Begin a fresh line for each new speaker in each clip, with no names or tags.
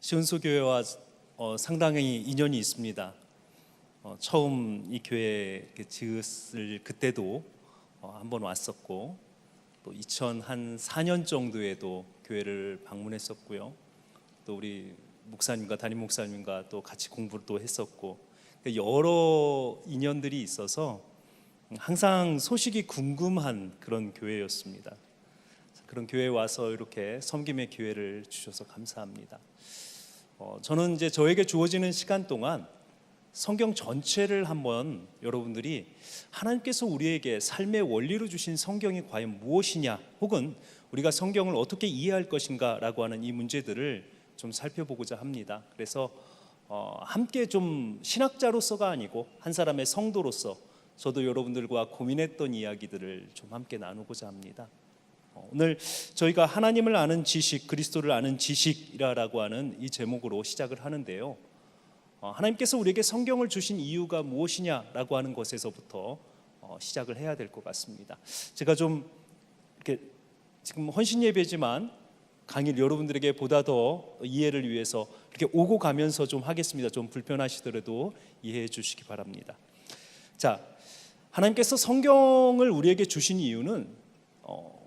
시온수교회와 상당히 인연이 있습니다. 처음 이 교회 지었을 그때도 한번 왔었고, 또 2004년 정도에도 교회를 방문했었고요. 또 우리 목사님과 담임 목사님과 또 같이 공부를 또 했었고, 여러 인연들이 있어서 항상 소식이 궁금한 그런 교회였습니다. 그런 교회에 와서 이렇게 섬김의 기회를 주셔서 감사합니다. 저는 이제 저에게 주어지는 시간 동안 성경 전체를 한번 여러분들이 하나님께서 우리에게 삶의 원리로 주신 성경이 과연 무엇이냐, 혹은 우리가 성경을 어떻게 이해할 것인가 라고 하는 이 문제들을 좀 살펴보고자 합니다. 그래서 함께 좀 신학자로서가 아니고 한 사람의 성도로서 저도 여러분들과 고민했던 이야기들을 좀 함께 나누고자 합니다. 오늘 저희가 하나님을 아는 지식, 그리스도를 아는 지식이라고 하는 이 제목으로 시작을 하는데요, 하나님께서 우리에게 성경을 주신 이유가 무엇이냐라고 하는 것에서부터 시작을 해야 될 것 같습니다. 제가 좀 이렇게 지금 헌신 예배지만 강의를 여러분들에게 보다 더 이해를 위해서 이렇게 오고 가면서 좀 하겠습니다. 좀 불편하시더라도 이해해 주시기 바랍니다. 자, 하나님께서 성경을 우리에게 주신 이유는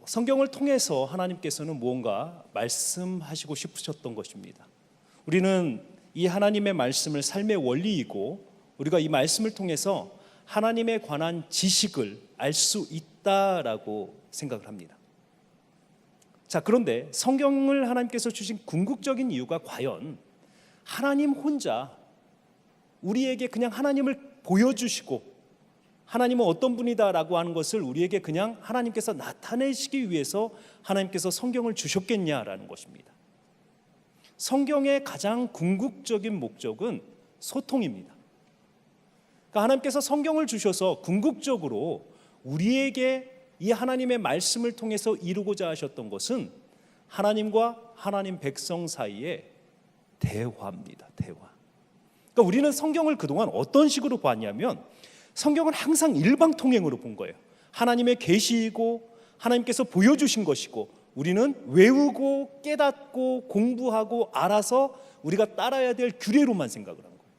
성경을 통해서 하나님께서는 무언가 말씀하시고 싶으셨던 것입니다. 우리는 이 하나님의 말씀을 삶의 원리이고, 우리가 이 말씀을 통해서 하나님에 관한 지식을 알 수 있다라고 생각을 합니다. 자, 그런데 성경을 하나님께서 주신 궁극적인 이유가 과연 하나님 혼자 우리에게 그냥 하나님을 보여주시고, 하나님은 어떤 분이다라고 하는 것을 우리에게 그냥 하나님께서 나타내시기 위해서 하나님께서 성경을 주셨겠냐라는 것입니다. 성경의 가장 궁극적인 목적은 소통입니다. 그러니까 하나님께서 성경을 주셔서 궁극적으로 우리에게 이 하나님의 말씀을 통해서 이루고자 하셨던 것은 하나님과 하나님 백성 사이의 대화입니다. 대화. 그러니까 우리는 성경을 그동안 어떤 식으로 봤냐면, 성경은 항상 일방통행으로 본 거예요. 하나님의 계시이고 하나님께서 보여주신 것이고, 우리는 외우고 깨닫고 공부하고 알아서 우리가 따라야 될 규례로만 생각을 한 거예요.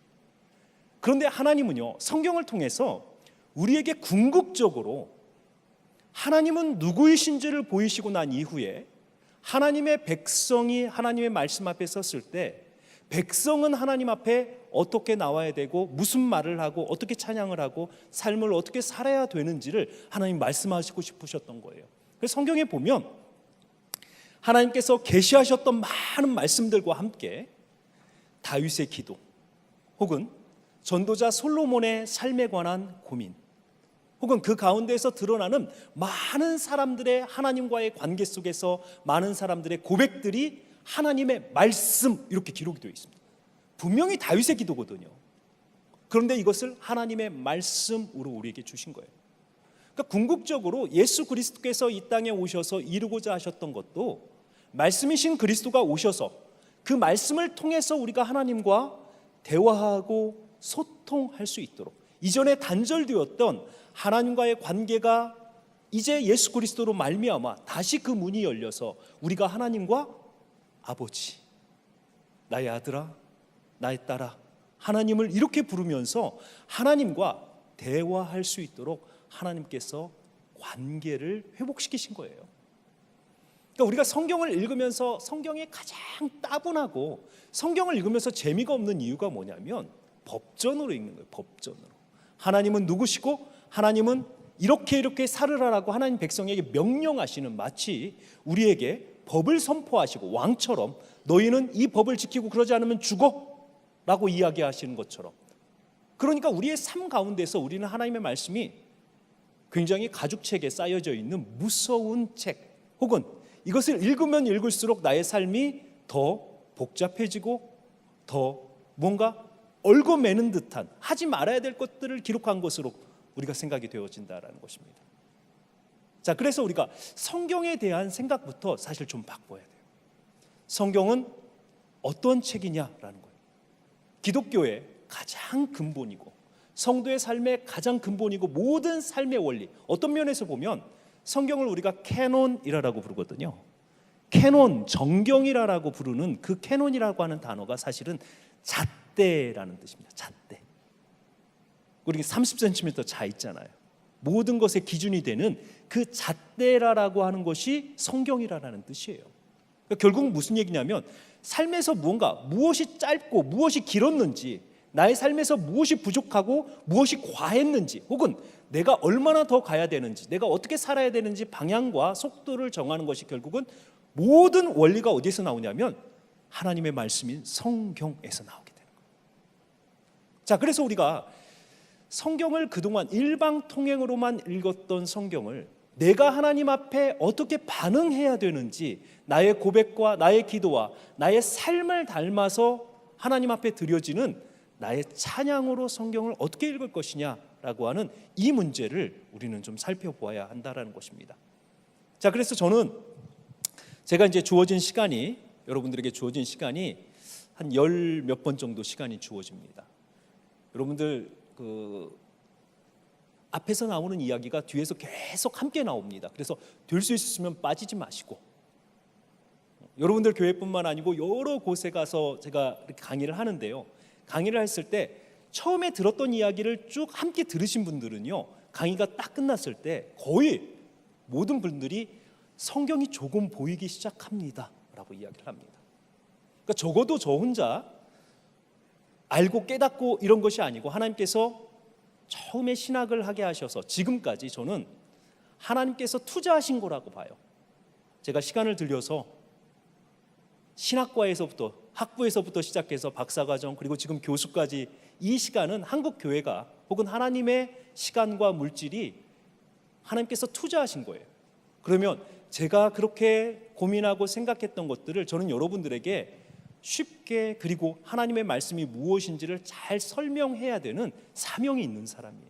그런데 하나님은요, 성경을 통해서 우리에게 궁극적으로 하나님은 누구이신지를 보이시고 난 이후에 하나님의 백성이 하나님의 말씀 앞에 섰을 때 백성은 하나님 앞에 어떻게 나와야 되고, 무슨 말을 하고, 어떻게 찬양을 하고, 삶을 어떻게 살아야 되는지를 하나님 말씀하시고 싶으셨던 거예요. 그래서 성경에 보면 하나님께서 계시하셨던 많은 말씀들과 함께 다윗의 기도, 혹은 전도자 솔로몬의 삶에 관한 고민, 혹은 그 가운데에서 드러나는 많은 사람들의 하나님과의 관계 속에서 많은 사람들의 고백들이 하나님의 말씀, 이렇게 기록이 되어 있습니다. 분명히 다윗의 기도거든요. 그런데 이것을 하나님의 말씀으로 우리에게 주신 거예요. 그러니까 궁극적으로 예수 그리스도께서 이 땅에 오셔서 이루고자 하셨던 것도, 말씀이신 그리스도가 오셔서 그 말씀을 통해서 우리가 하나님과 대화하고 소통할 수 있도록, 이전에 단절되었던 하나님과의 관계가 이제 예수 그리스도로 말미암아 다시 그 문이 열려서 우리가 하나님과 아버지, 나의 아들아, 나의 딸아, 하나님을 이렇게 부르면서 하나님과 대화할 수 있도록 하나님께서 관계를 회복시키신 거예요. 그러니까 우리가 성경을 읽으면서 성경에 가장 따분하고 성경을 읽으면서 재미가 없는 이유가 뭐냐면 법전으로 읽는 거예요. 법전으로. 하나님은 누구시고 하나님은 이렇게 살으라라고 하나님 백성에게 명령하시는, 마치 우리에게 법을 선포하시고 왕처럼 너희는 이 법을 지키고 그러지 않으면 죽어 라고 이야기하시는 것처럼, 그러니까 우리의 삶 가운데서 우리는 하나님의 말씀이 굉장히 가죽책에 쌓여져 있는 무서운 책, 혹은 이것을 읽으면 읽을수록 나의 삶이 더 복잡해지고 더 뭔가 얽어매는 듯한, 하지 말아야 될 것들을 기록한 것으로 우리가 생각이 되어진다라는 것입니다. 자, 그래서 우리가 성경에 대한 생각부터 사실 좀 바꿔야 돼요. 성경은 어떤 책이냐라는 거예요. 기독교의 가장 근본이고 성도의 삶의 가장 근본이고 모든 삶의 원리, 어떤 면에서 보면 성경을 우리가 캐논이라고 부르거든요. 캐논, 정경이라고 부르는 그 캐논이라고 하는 단어가 사실은 잣대라는 뜻입니다. 잣대. 우리 30cm 자 있잖아요. 모든 것의 기준이 되는 그 잣대라고 하는 것이 성경이라는 뜻이에요. 그러니까 결국 무슨 얘기냐면 삶에서 무엇이 짧고 무엇이 길었는지, 나의 삶에서 무엇이 부족하고 무엇이 과했는지, 혹은 내가 얼마나 더 가야 되는지, 내가 어떻게 살아야 되는지 방향과 속도를 정하는 것이 결국은 모든 원리가 어디에서 나오냐면 하나님의 말씀인 성경에서 나오게 되는 거예요. 자, 그래서 우리가 성경을 그동안 일방통행으로만 읽었던 성경을 내가 하나님 앞에 어떻게 반응해야 되는지, 나의 고백과 나의 기도와 나의 삶을 닮아서 하나님 앞에 드려지는 나의 찬양으로 성경을 어떻게 읽을 것이냐라고 하는 이 문제를 우리는 좀 살펴보아야 한다라는 것입니다. 자, 그래서 저는 제가 이제 여러분들에게 주어진 시간이 한 10몇 번 정도 시간이 주어집니다. 여러분들 앞에서 나오는 이야기가 뒤에서 계속 함께 나옵니다. 그래서 될 수 있으면 빠지지 마시고, 여러분들 교회뿐만 아니고 여러 곳에 가서 제가 이렇게 강의를 하는데요, 강의를 했을 때 처음에 들었던 이야기를 쭉 함께 들으신 분들은요, 강의가 딱 끝났을 때 거의 모든 분들이 성경이 조금 보이기 시작합니다 라고 이야기를 합니다. 그러니까 적어도 저 혼자 알고 깨닫고 이런 것이 아니고 하나님께서 처음에 신학을 하게 하셔서 지금까지 저는 하나님께서 투자하신 거라고 봐요. 제가 시간을 들여서 신학과에서부터, 학부에서부터 시작해서 박사과정, 그리고 지금 교수까지, 이 시간은 한국 교회가 혹은 하나님의 시간과 물질이 하나님께서 투자하신 거예요. 그러면 제가 그렇게 고민하고 생각했던 것들을 저는 여러분들에게 쉽게, 그리고 하나님의 말씀이 무엇인지를 잘 설명해야 되는 사명이 있는 사람이에요.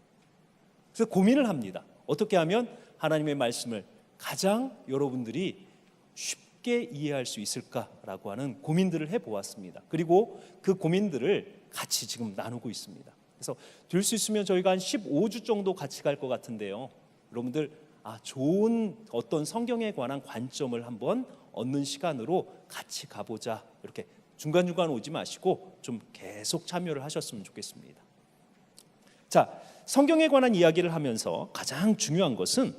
그래서 고민을 합니다. 어떻게 하면 하나님의 말씀을 가장 여러분들이 쉽게 이해할 수 있을까라고 하는 고민들을 해보았습니다. 그리고 그 고민들을 같이 지금 나누고 있습니다. 그래서 될 수 있으면 저희가 한 15주 정도 같이 갈 것 같은데요, 여러분들 좋은 어떤 성경에 관한 관점을 한번 얻는 시간으로 같이 가보자, 이렇게 중간중간 오지 마시고 좀 계속 참여를 하셨으면 좋겠습니다. 자, 성경에 관한 이야기를 하면서 가장 중요한 것은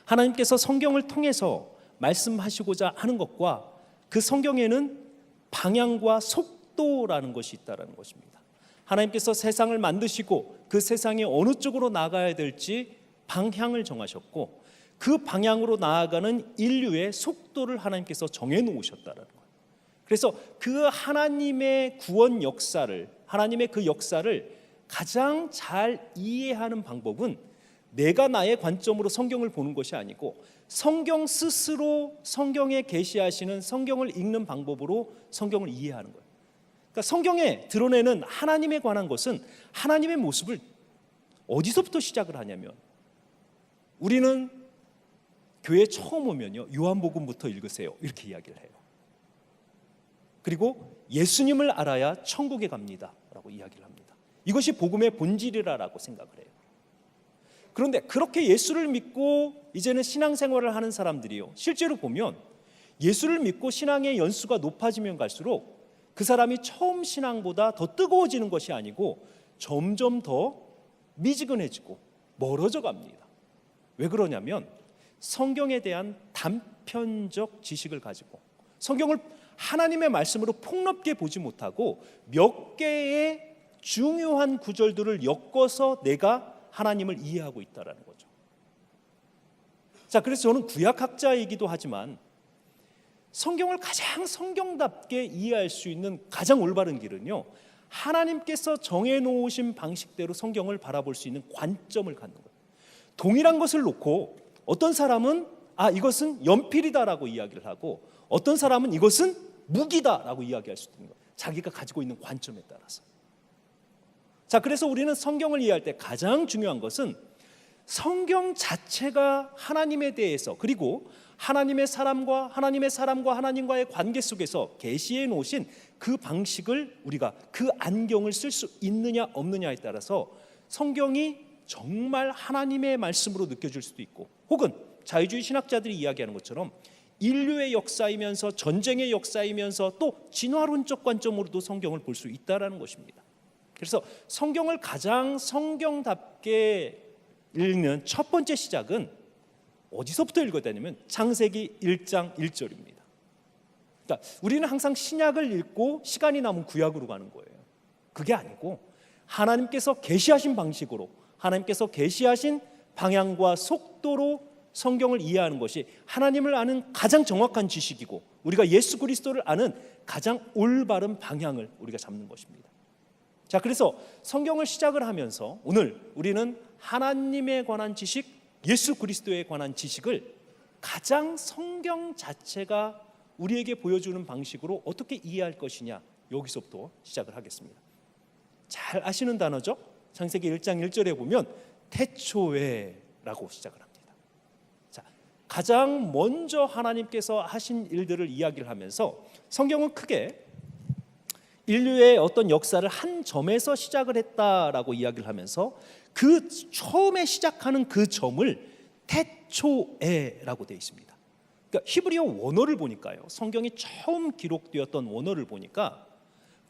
하나님께서 성경을 통해서 말씀하시고자 하는 것과 그 성경에는 방향과 속도라는 것이 있다는 것입니다. 하나님께서 세상을 만드시고 그 세상이 어느 쪽으로 나가야 될지 방향을 정하셨고, 그 방향으로 나아가는 인류의 속도를 하나님께서 정해놓으셨다는 거예요. 그래서 그 하나님의 구원 역사를, 하나님의 그 역사를 가장 잘 이해하는 방법은 내가 나의 관점으로 성경을 보는 것이 아니고 성경 스스로 성경에 계시하시는 성경을 읽는 방법으로 성경을 이해하는 거예요. 그러니까 성경에 드러내는 하나님에 관한 것은 하나님의 모습을 어디서부터 시작을 하냐면, 우리는 교회 처음 오면요, 요한복음부터 읽으세요 이렇게 이야기를 해요. 그리고 예수님을 알아야 천국에 갑니다 라고 이야기를 합니다. 이것이 복음의 본질이라고 생각을 해요. 그런데 그렇게 예수를 믿고 이제는 신앙생활을 하는 사람들이요, 실제로 보면 예수를 믿고 신앙의 연수가 높아지면 갈수록 그 사람이 처음 신앙보다 더 뜨거워지는 것이 아니고 점점 더 미지근해지고 멀어져 갑니다. 왜 그러냐면 성경에 대한 단편적 지식을 가지고 성경을 하나님의 말씀으로 폭넓게 보지 못하고 몇 개의 중요한 구절들을 엮어서 내가 하나님을 이해하고 있다는 거죠. 자, 그래서 저는 구약학자이기도 하지만 성경을 가장 성경답게 이해할 수 있는 가장 올바른 길은요, 하나님께서 정해놓으신 방식대로 성경을 바라볼 수 있는 관점을 갖는 거예요. 동일한 것을 놓고 어떤 사람은 이것은 연필이다라고 이야기를 하고, 어떤 사람은 이것은 무기다라고 이야기할 수도 있는 거예요. 자기가 가지고 있는 관점에 따라서. 자, 그래서 우리는 성경을 이해할 때 가장 중요한 것은 성경 자체가 하나님에 대해서, 그리고 하나님의 사람과 하나님과의 관계 속에서 계시해 놓으신 그 방식을 우리가 그 안경을 쓸 수 있느냐 없느냐에 따라서 성경이 정말 하나님의 말씀으로 느껴질 수도 있고, 혹은 자유주의 신학자들이 이야기하는 것처럼 인류의 역사이면서 전쟁의 역사이면서 또 진화론적 관점으로도 성경을 볼 수 있다라는 것입니다. 그래서 성경을 가장 성경답게 읽는 첫 번째 시작은 어디서부터 읽어야 되냐면 창세기 1장 1절입니다. 그러니까 우리는 항상 신약을 읽고 시간이 남은 구약으로 가는 거예요. 그게 아니고 하나님께서 계시하신 방식으로, 하나님께서 계시하신 방향과 속도로 성경을 이해하는 것이 하나님을 아는 가장 정확한 지식이고, 우리가 예수 그리스도를 아는 가장 올바른 방향을 우리가 잡는 것입니다. 자, 그래서 성경을 시작을 하면서 오늘 우리는 하나님에 관한 지식, 예수 그리스도에 관한 지식을 가장 성경 자체가 우리에게 보여주는 방식으로 어떻게 이해할 것이냐, 여기서부터 시작을 하겠습니다. 잘 아시는 단어죠? 창세기 1장 1절에 보면 태초에라고 시작을 합니다. 자, 가장 먼저 하나님께서 하신 일들을 이야기를 하면서 성경은 크게 인류의 어떤 역사를 한 점에서 시작을 했다라고 이야기를 하면서 그 처음에 시작하는 그 점을 태초에라고 되어 있습니다. 그러니까 히브리어 원어를 보니까요, 성경이 처음 기록되었던 원어를 보니까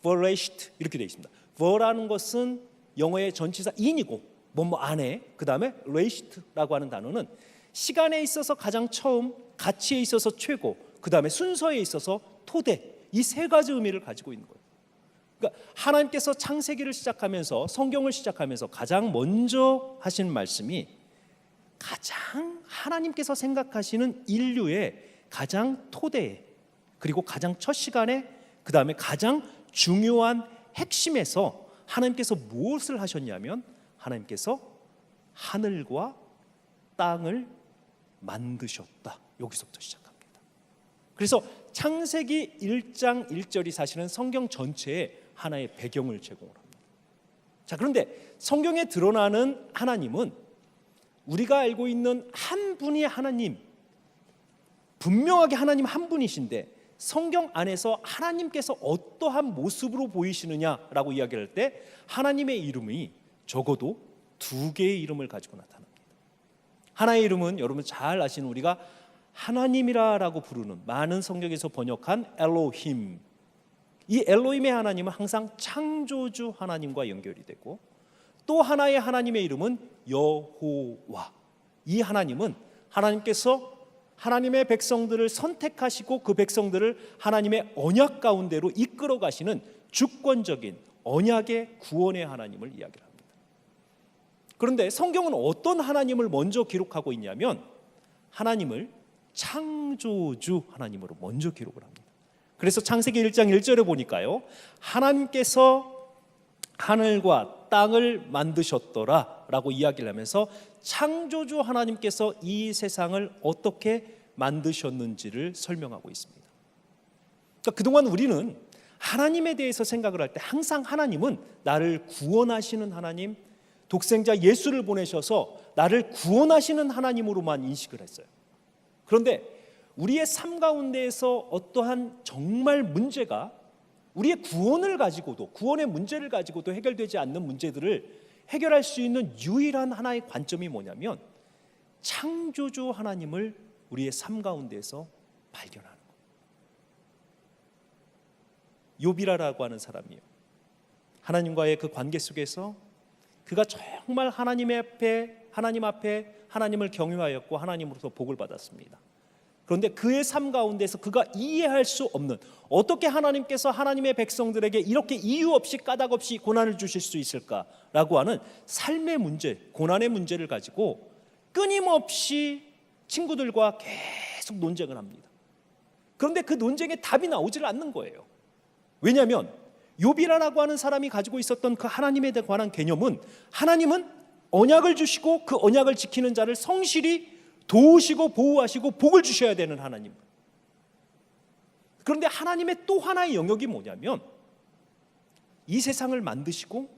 버레시트 이렇게 되어 있습니다. 버라는 것은 영어의 전치사 인이고 뭐뭐 안에, 그 다음에 레시트라고 하는 단어는 시간에 있어서 가장 처음, 가치에 있어서 최고, 그 다음에 순서에 있어서 토대, 이 세 가지 의미를 가지고 있는 거예요. 그러니까 하나님께서 창세기를 시작하면서, 성경을 시작하면서 가장 먼저 하신 말씀이 가장 하나님께서 생각하시는 인류의 가장 토대에, 그리고 가장 첫 시간에, 그 다음에 가장 중요한 핵심에서 하나님께서 무엇을 하셨냐면 하나님께서 하늘과 땅을 만드셨다. 여기서부터 시작합니다. 그래서 창세기 1장 1절이 사실은 성경 전체에 하나의 배경을 제공을 합니다. 자, 그런데 성경에 드러나는 하나님은 우리가 알고 있는 한 분이 하나님, 분명하게 하나님 한 분이신데 성경 안에서 하나님께서 어떠한 모습으로 보이시느냐라고 이야기할 때 하나님의 이름이 적어도 두 개의 이름을 가지고 나타납니다. 하나의 이름은 여러분 잘 아시는 우리가 하나님이라고 부르는, 많은 성경에서 번역한 엘로힘, 이 엘로힘의 하나님은 항상 창조주 하나님과 연결이 되고, 또 하나의 하나님의 이름은 여호와, 이 하나님은 하나님께서 하나님의 백성들을 선택하시고 그 백성들을 하나님의 언약 가운데로 이끌어 가시는 주권적인 언약의 구원의 하나님을 이야기를 합니다. 그런데 성경은 어떤 하나님을 먼저 기록하고 있냐면 하나님을 창조주 하나님으로 먼저 기록을 합니다. 그래서 창세기 1장 1절에 보니까요, 하나님께서 하늘과 땅을 만드셨더라 라고 이야기를 하면서 창조주 하나님께서 이 세상을 어떻게 만드셨는지를 설명하고 있습니다. 그러니까 그동안 우리는 하나님에 대해서 생각을 할 때 항상 하나님은 나를 구원하시는 하나님, 독생자 예수를 보내셔서 나를 구원하시는 하나님으로만 인식을 했어요. 그런데 우리의 삶 가운데에서 어떠한 정말 문제가 우리의 구원을 가지고도, 구원의 문제를 가지고도 해결되지 않는 문제들을 해결할 수 있는 유일한 하나의 관점이 뭐냐면 창조주 하나님을 우리의 삶 가운데에서 발견하는 거예요. 욥이라고 하는 사람이요, 하나님과의 그 관계 속에서 그가 정말 하나님 앞에 하나님을 경외하였고 하나님으로부터 복을 받았습니다. 그런데 그의 삶 가운데서 그가 이해할 수 없는, 어떻게 하나님께서 하나님의 백성들에게 이렇게 이유 없이 까닭 없이 고난을 주실 수 있을까라고 하는 삶의 문제, 고난의 문제를 가지고 끊임없이 친구들과 계속 논쟁을 합니다. 그런데 그 논쟁에 답이 나오질 않는 거예요. 왜냐하면 욥이라고 하는 사람이 가지고 있었던 그 하나님에 관한 개념은 하나님은 언약을 주시고 그 언약을 지키는 자를 성실히 도우시고 보호하시고 복을 주셔야 되는 하나님. 그런데 하나님의 또 하나의 영역이 뭐냐면 이 세상을 만드시고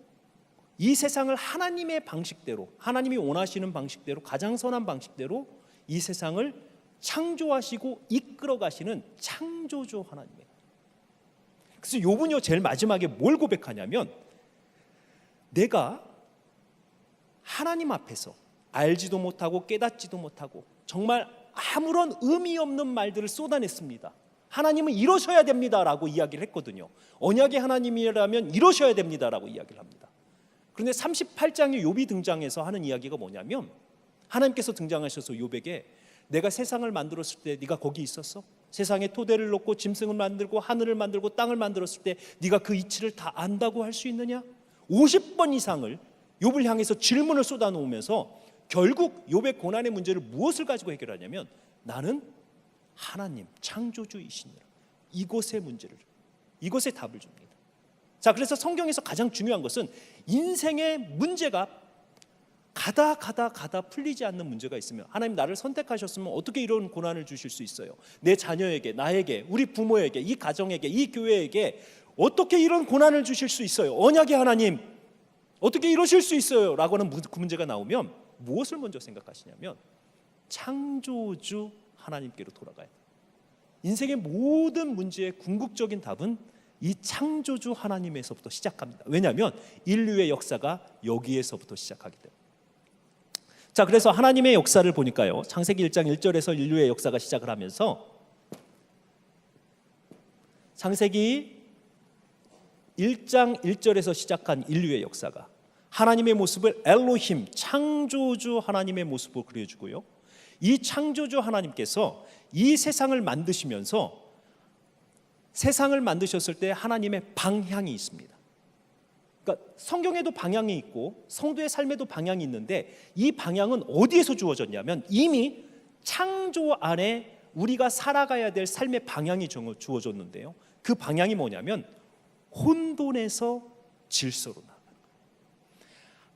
이 세상을 하나님의 방식대로, 하나님이 원하시는 방식대로, 가장 선한 방식대로 이 세상을 창조하시고 이끌어 가시는 창조주 하나님이에요. 그래서 욥은요 제일 마지막에 뭘 고백하냐면 내가 하나님 앞에서 알지도 못하고 깨닫지도 못하고 정말 아무런 의미 없는 말들을 쏟아냈습니다. 하나님은 이러셔야 됩니다라고 이야기를 했거든요. 언약의 하나님이라면 이러셔야 됩니다라고 이야기를 합니다. 그런데 38장에 욥이 등장해서 하는 이야기가 뭐냐면, 하나님께서 등장하셔서 욥에게 내가 세상을 만들었을 때 네가 거기 있었어? 세상에 토대를 놓고 짐승을 만들고 하늘을 만들고 땅을 만들었을 때 네가 그 이치를 다 안다고 할 수 있느냐? 50번 이상을 욥을 향해서 질문을 쏟아놓으면서 결국 욥의 고난의 문제를 무엇을 가지고 해결하냐면, 나는 하나님 창조주이시니라, 이것의 문제를, 이것의 답을 줍니다. 자, 그래서 성경에서 가장 중요한 것은 인생의 문제가 가다 풀리지 않는 문제가 있으면, 하나님 나를 선택하셨으면 어떻게 이런 고난을 주실 수 있어요? 내 자녀에게, 나에게, 우리 부모에게, 이 가정에게, 이 교회에게 어떻게 이런 고난을 주실 수 있어요? 언약의 하나님 어떻게 이러실 수 있어요? 라고 하는 그 문제가 나오면 무엇을 먼저 생각하시냐면, 창조주 하나님께로 돌아가야 돼요. 인생의 모든 문제의 궁극적인 답은 이 창조주 하나님에서부터 시작합니다. 왜냐하면 인류의 역사가 여기에서부터 시작하기 때문에. 자, 그래서 하나님의 역사를 보니까요, 창세기 1장 1절에서 인류의 역사가 시작을 하면서, 창세기 1장 1절에서 시작한 인류의 역사가 하나님의 모습을 엘로힘, 창조주 하나님의 모습으로 그려주고요, 이 창조주 하나님께서 이 세상을 만드시면서, 세상을 만드셨을 때 하나님의 방향이 있습니다. 그러니까 성경에도 방향이 있고 성도의 삶에도 방향이 있는데, 이 방향은 어디에서 주어졌냐면 이미 창조 안에 우리가 살아가야 될 삶의 방향이 주어졌는데요, 그 방향이 뭐냐면 혼돈에서 질서로 나가는 거예요.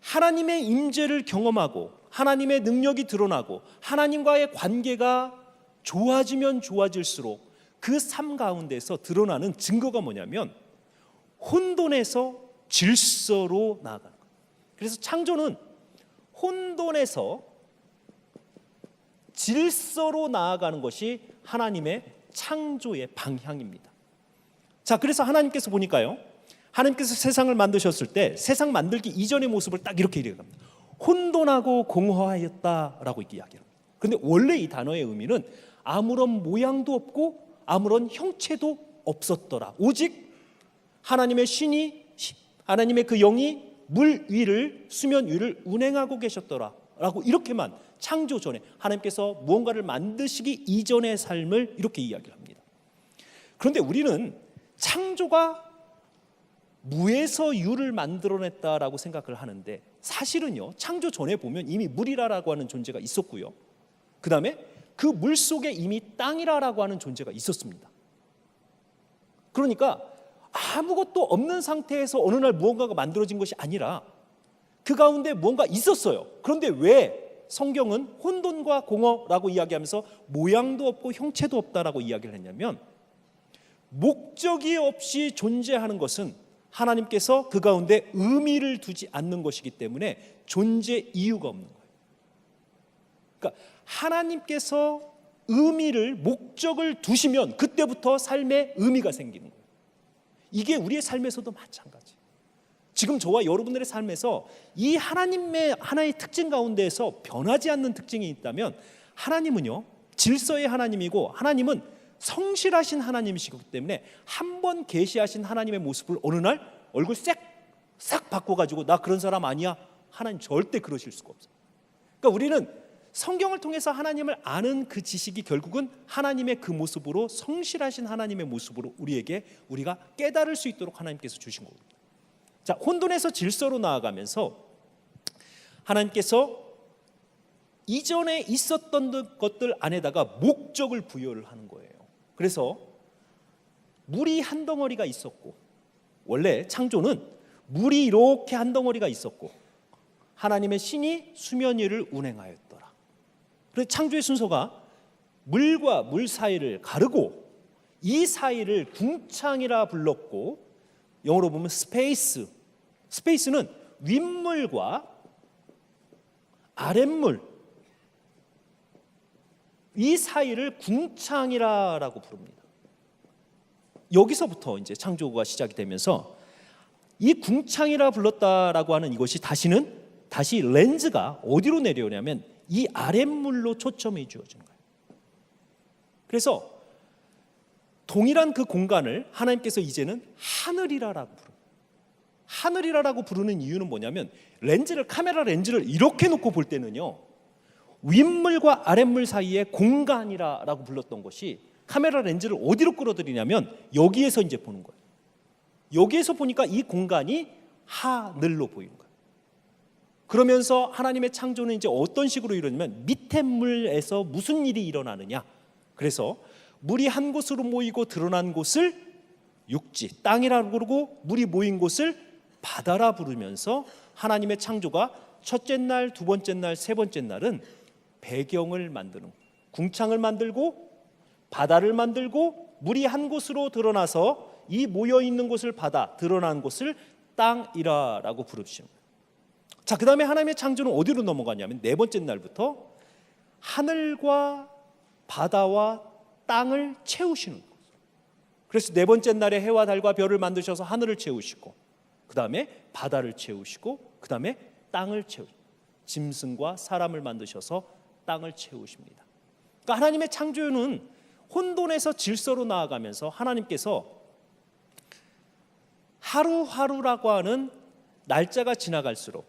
하나님의 임재를 경험하고 하나님의 능력이 드러나고 하나님과의 관계가 좋아지면 좋아질수록 그 삶 가운데서 드러나는 증거가 뭐냐면 혼돈에서 질서로 나아가는 거예요. 그래서 창조는 혼돈에서 질서로 나아가는 것이 하나님의 창조의 방향입니다. 자, 그래서 하나님께서 보니까요, 하나님께서 세상을 만드셨을 때 세상 만들기 이전의 모습을 딱 이렇게 얘기합니다. 혼돈하고 공허하였다라고 이야기합니다. 그런데 원래 이 단어의 의미는 아무런 모양도 없고 아무런 형체도 없었더라. 오직 하나님의 신이, 하나님의 그 영이 물 위를, 수면 위를 운행하고 계셨더라 라고, 이렇게만 창조 전에 하나님께서 무언가를 만드시기 이전의 삶을 이렇게 이야기를 합니다. 그런데 우리는 창조가 무에서 유를 만들어냈다라고 생각을 하는데, 사실은요, 창조 전에 보면 이미 물이라고 하는 존재가 있었고요, 그 다음에 그 물 속에 이미 땅이라고 하는 존재가 있었습니다. 그러니까 아무것도 없는 상태에서 어느 날 무언가가 만들어진 것이 아니라 그 가운데 무언가 있었어요. 그런데 왜 성경은 혼돈과 공허라고 이야기하면서 모양도 없고 형체도 없다라고 이야기를 했냐면, 목적이 없이 존재하는 것은 하나님께서 그 가운데 의미를 두지 않는 것이기 때문에 존재 이유가 없는 거예요. 그러니까 하나님께서 의미를, 목적을 두시면 그때부터 삶에 의미가 생기는 거예요. 이게 우리의 삶에서도 마찬가지. 지금 저와 여러분들의 삶에서 이 하나님의 하나의 특징 가운데에서 변하지 않는 특징이 있다면, 하나님은요 질서의 하나님이고 하나님은 성실하신 하나님이시기 때문에 한 번 계시하신 하나님의 모습을 어느 날 얼굴 싹 바꿔가지고 나 그런 사람 아니야, 하나님 절대 그러실 수가 없어요. 그러니까 우리는 성경을 통해서 하나님을 아는 그 지식이 결국은 하나님의 그 모습으로, 성실하신 하나님의 모습으로 우리가 깨달을 수 있도록 하나님께서 주신 겁니다. 자, 혼돈에서 질서로 나아가면서 하나님께서 이전에 있었던 것들 안에다가 목적을 부여를 하는 거예요. 그래서 물이 한 덩어리가 있었고, 원래 창조는 물이 이렇게 한 덩어리가 있었고 하나님의 신이 수면 위를 운행하였더라. 그래서 창조의 순서가 물과 물 사이를 가르고 이 사이를 궁창이라 불렀고, 영어로 보면 스페이스는 윗물과 아랫물, 이 사이를 궁창이라고 부릅니다. 여기서부터 이제 창조가 시작이 되면서 이 궁창이라 불렀다라고 하는 이것이 다시 렌즈가 어디로 내려오냐면 이 아랫물로 초점이 주어지는 거예요. 그래서 동일한 그 공간을 하나님께서 이제는 하늘이라라고 부르는, 하늘이라라고 부르는 이유는 뭐냐면 카메라 렌즈를 이렇게 놓고 볼 때는요, 윗물과 아랫물 사이에 공간이라고 불렀던 것이 카메라 렌즈를 어디로 끌어들이냐면 여기에서 이제 보는 거예요. 여기에서 보니까 이 공간이 하늘로 보이는 거예요. 그러면서 하나님의 창조는 이제 어떤 식으로 이루어지냐면 밑에 물에서 무슨 일이 일어나느냐, 그래서 물이 한 곳으로 모이고 드러난 곳을 육지, 땅이라고 그러고 물이 모인 곳을 바다라 부르면서 하나님의 창조가 첫째 날, 두 번째 날, 세 번째 날은 배경을 만드는, 궁창을 만들고 바다를 만들고 물이 한 곳으로 드러나서 이 모여있는 곳을 바다, 드러난 곳을 땅이라고 부르시는 거예요. 자, 그 다음에 하나님의 창조는 어디로 넘어가냐면 네 번째 날부터 하늘과 바다와 땅을 채우시는 거예요. 그래서 네 번째 날에 해와 달과 별을 만드셔서 하늘을 채우시고, 그 다음에 바다를 채우시고, 그 다음에 땅을 채우시고, 짐승과 사람을 만드셔서 땅을 채우십니다. 그러니까 하나님의 창조는 혼돈에서 질서로 나아가면서 하나님께서 하루하루라고 하는 날짜가 지나갈수록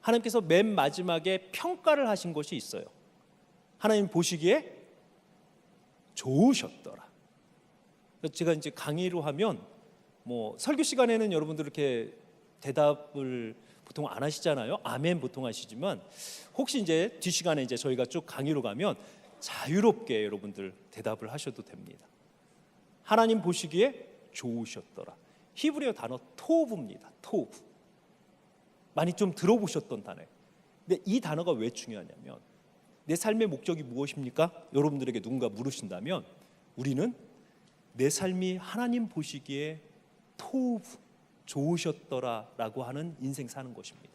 하나님께서 맨 마지막에 평가를 하신 것이 있어요. 하나님 보시기에 좋으셨더라. 제가 이제 강의로 하면 설교 시간에는 여러분들 이렇게 대답을 보통 안 하시잖아요. 아멘 보통 하시지만 혹시 이제 뒷시간에 이제 저희가 쭉 강의로 가면 자유롭게 여러분들 대답을 하셔도 됩니다. 하나님 보시기에 좋으셨더라. 히브리어 단어 토브입니다. 토브. 많이 좀 들어보셨던 단어예요. 근데 이 단어가 왜 중요하냐면 내 삶의 목적이 무엇입니까? 여러분들에게 누군가 물으신다면 우리는 내 삶이 하나님 보시기에 토브, 좋으셨더라라고 하는 인생 사는 것입니다.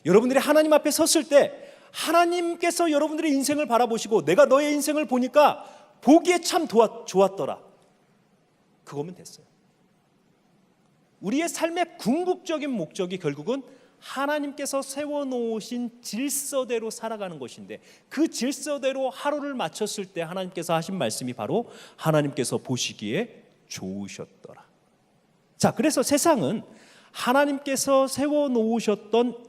여러분들이 하나님 앞에 섰을 때 하나님께서 여러분들의 인생을 바라보시고 내가 너의 인생을 보니까 보기에 참 좋았더라, 그거면 됐어요. 우리의 삶의 궁극적인 목적이 결국은 하나님께서 세워놓으신 질서대로 살아가는 것인데, 그 질서대로 하루를 마쳤을 때 하나님께서 하신 말씀이 바로 하나님께서 보시기에 좋으셨더라. 자, 그래서 세상은 하나님께서 세워놓으셨던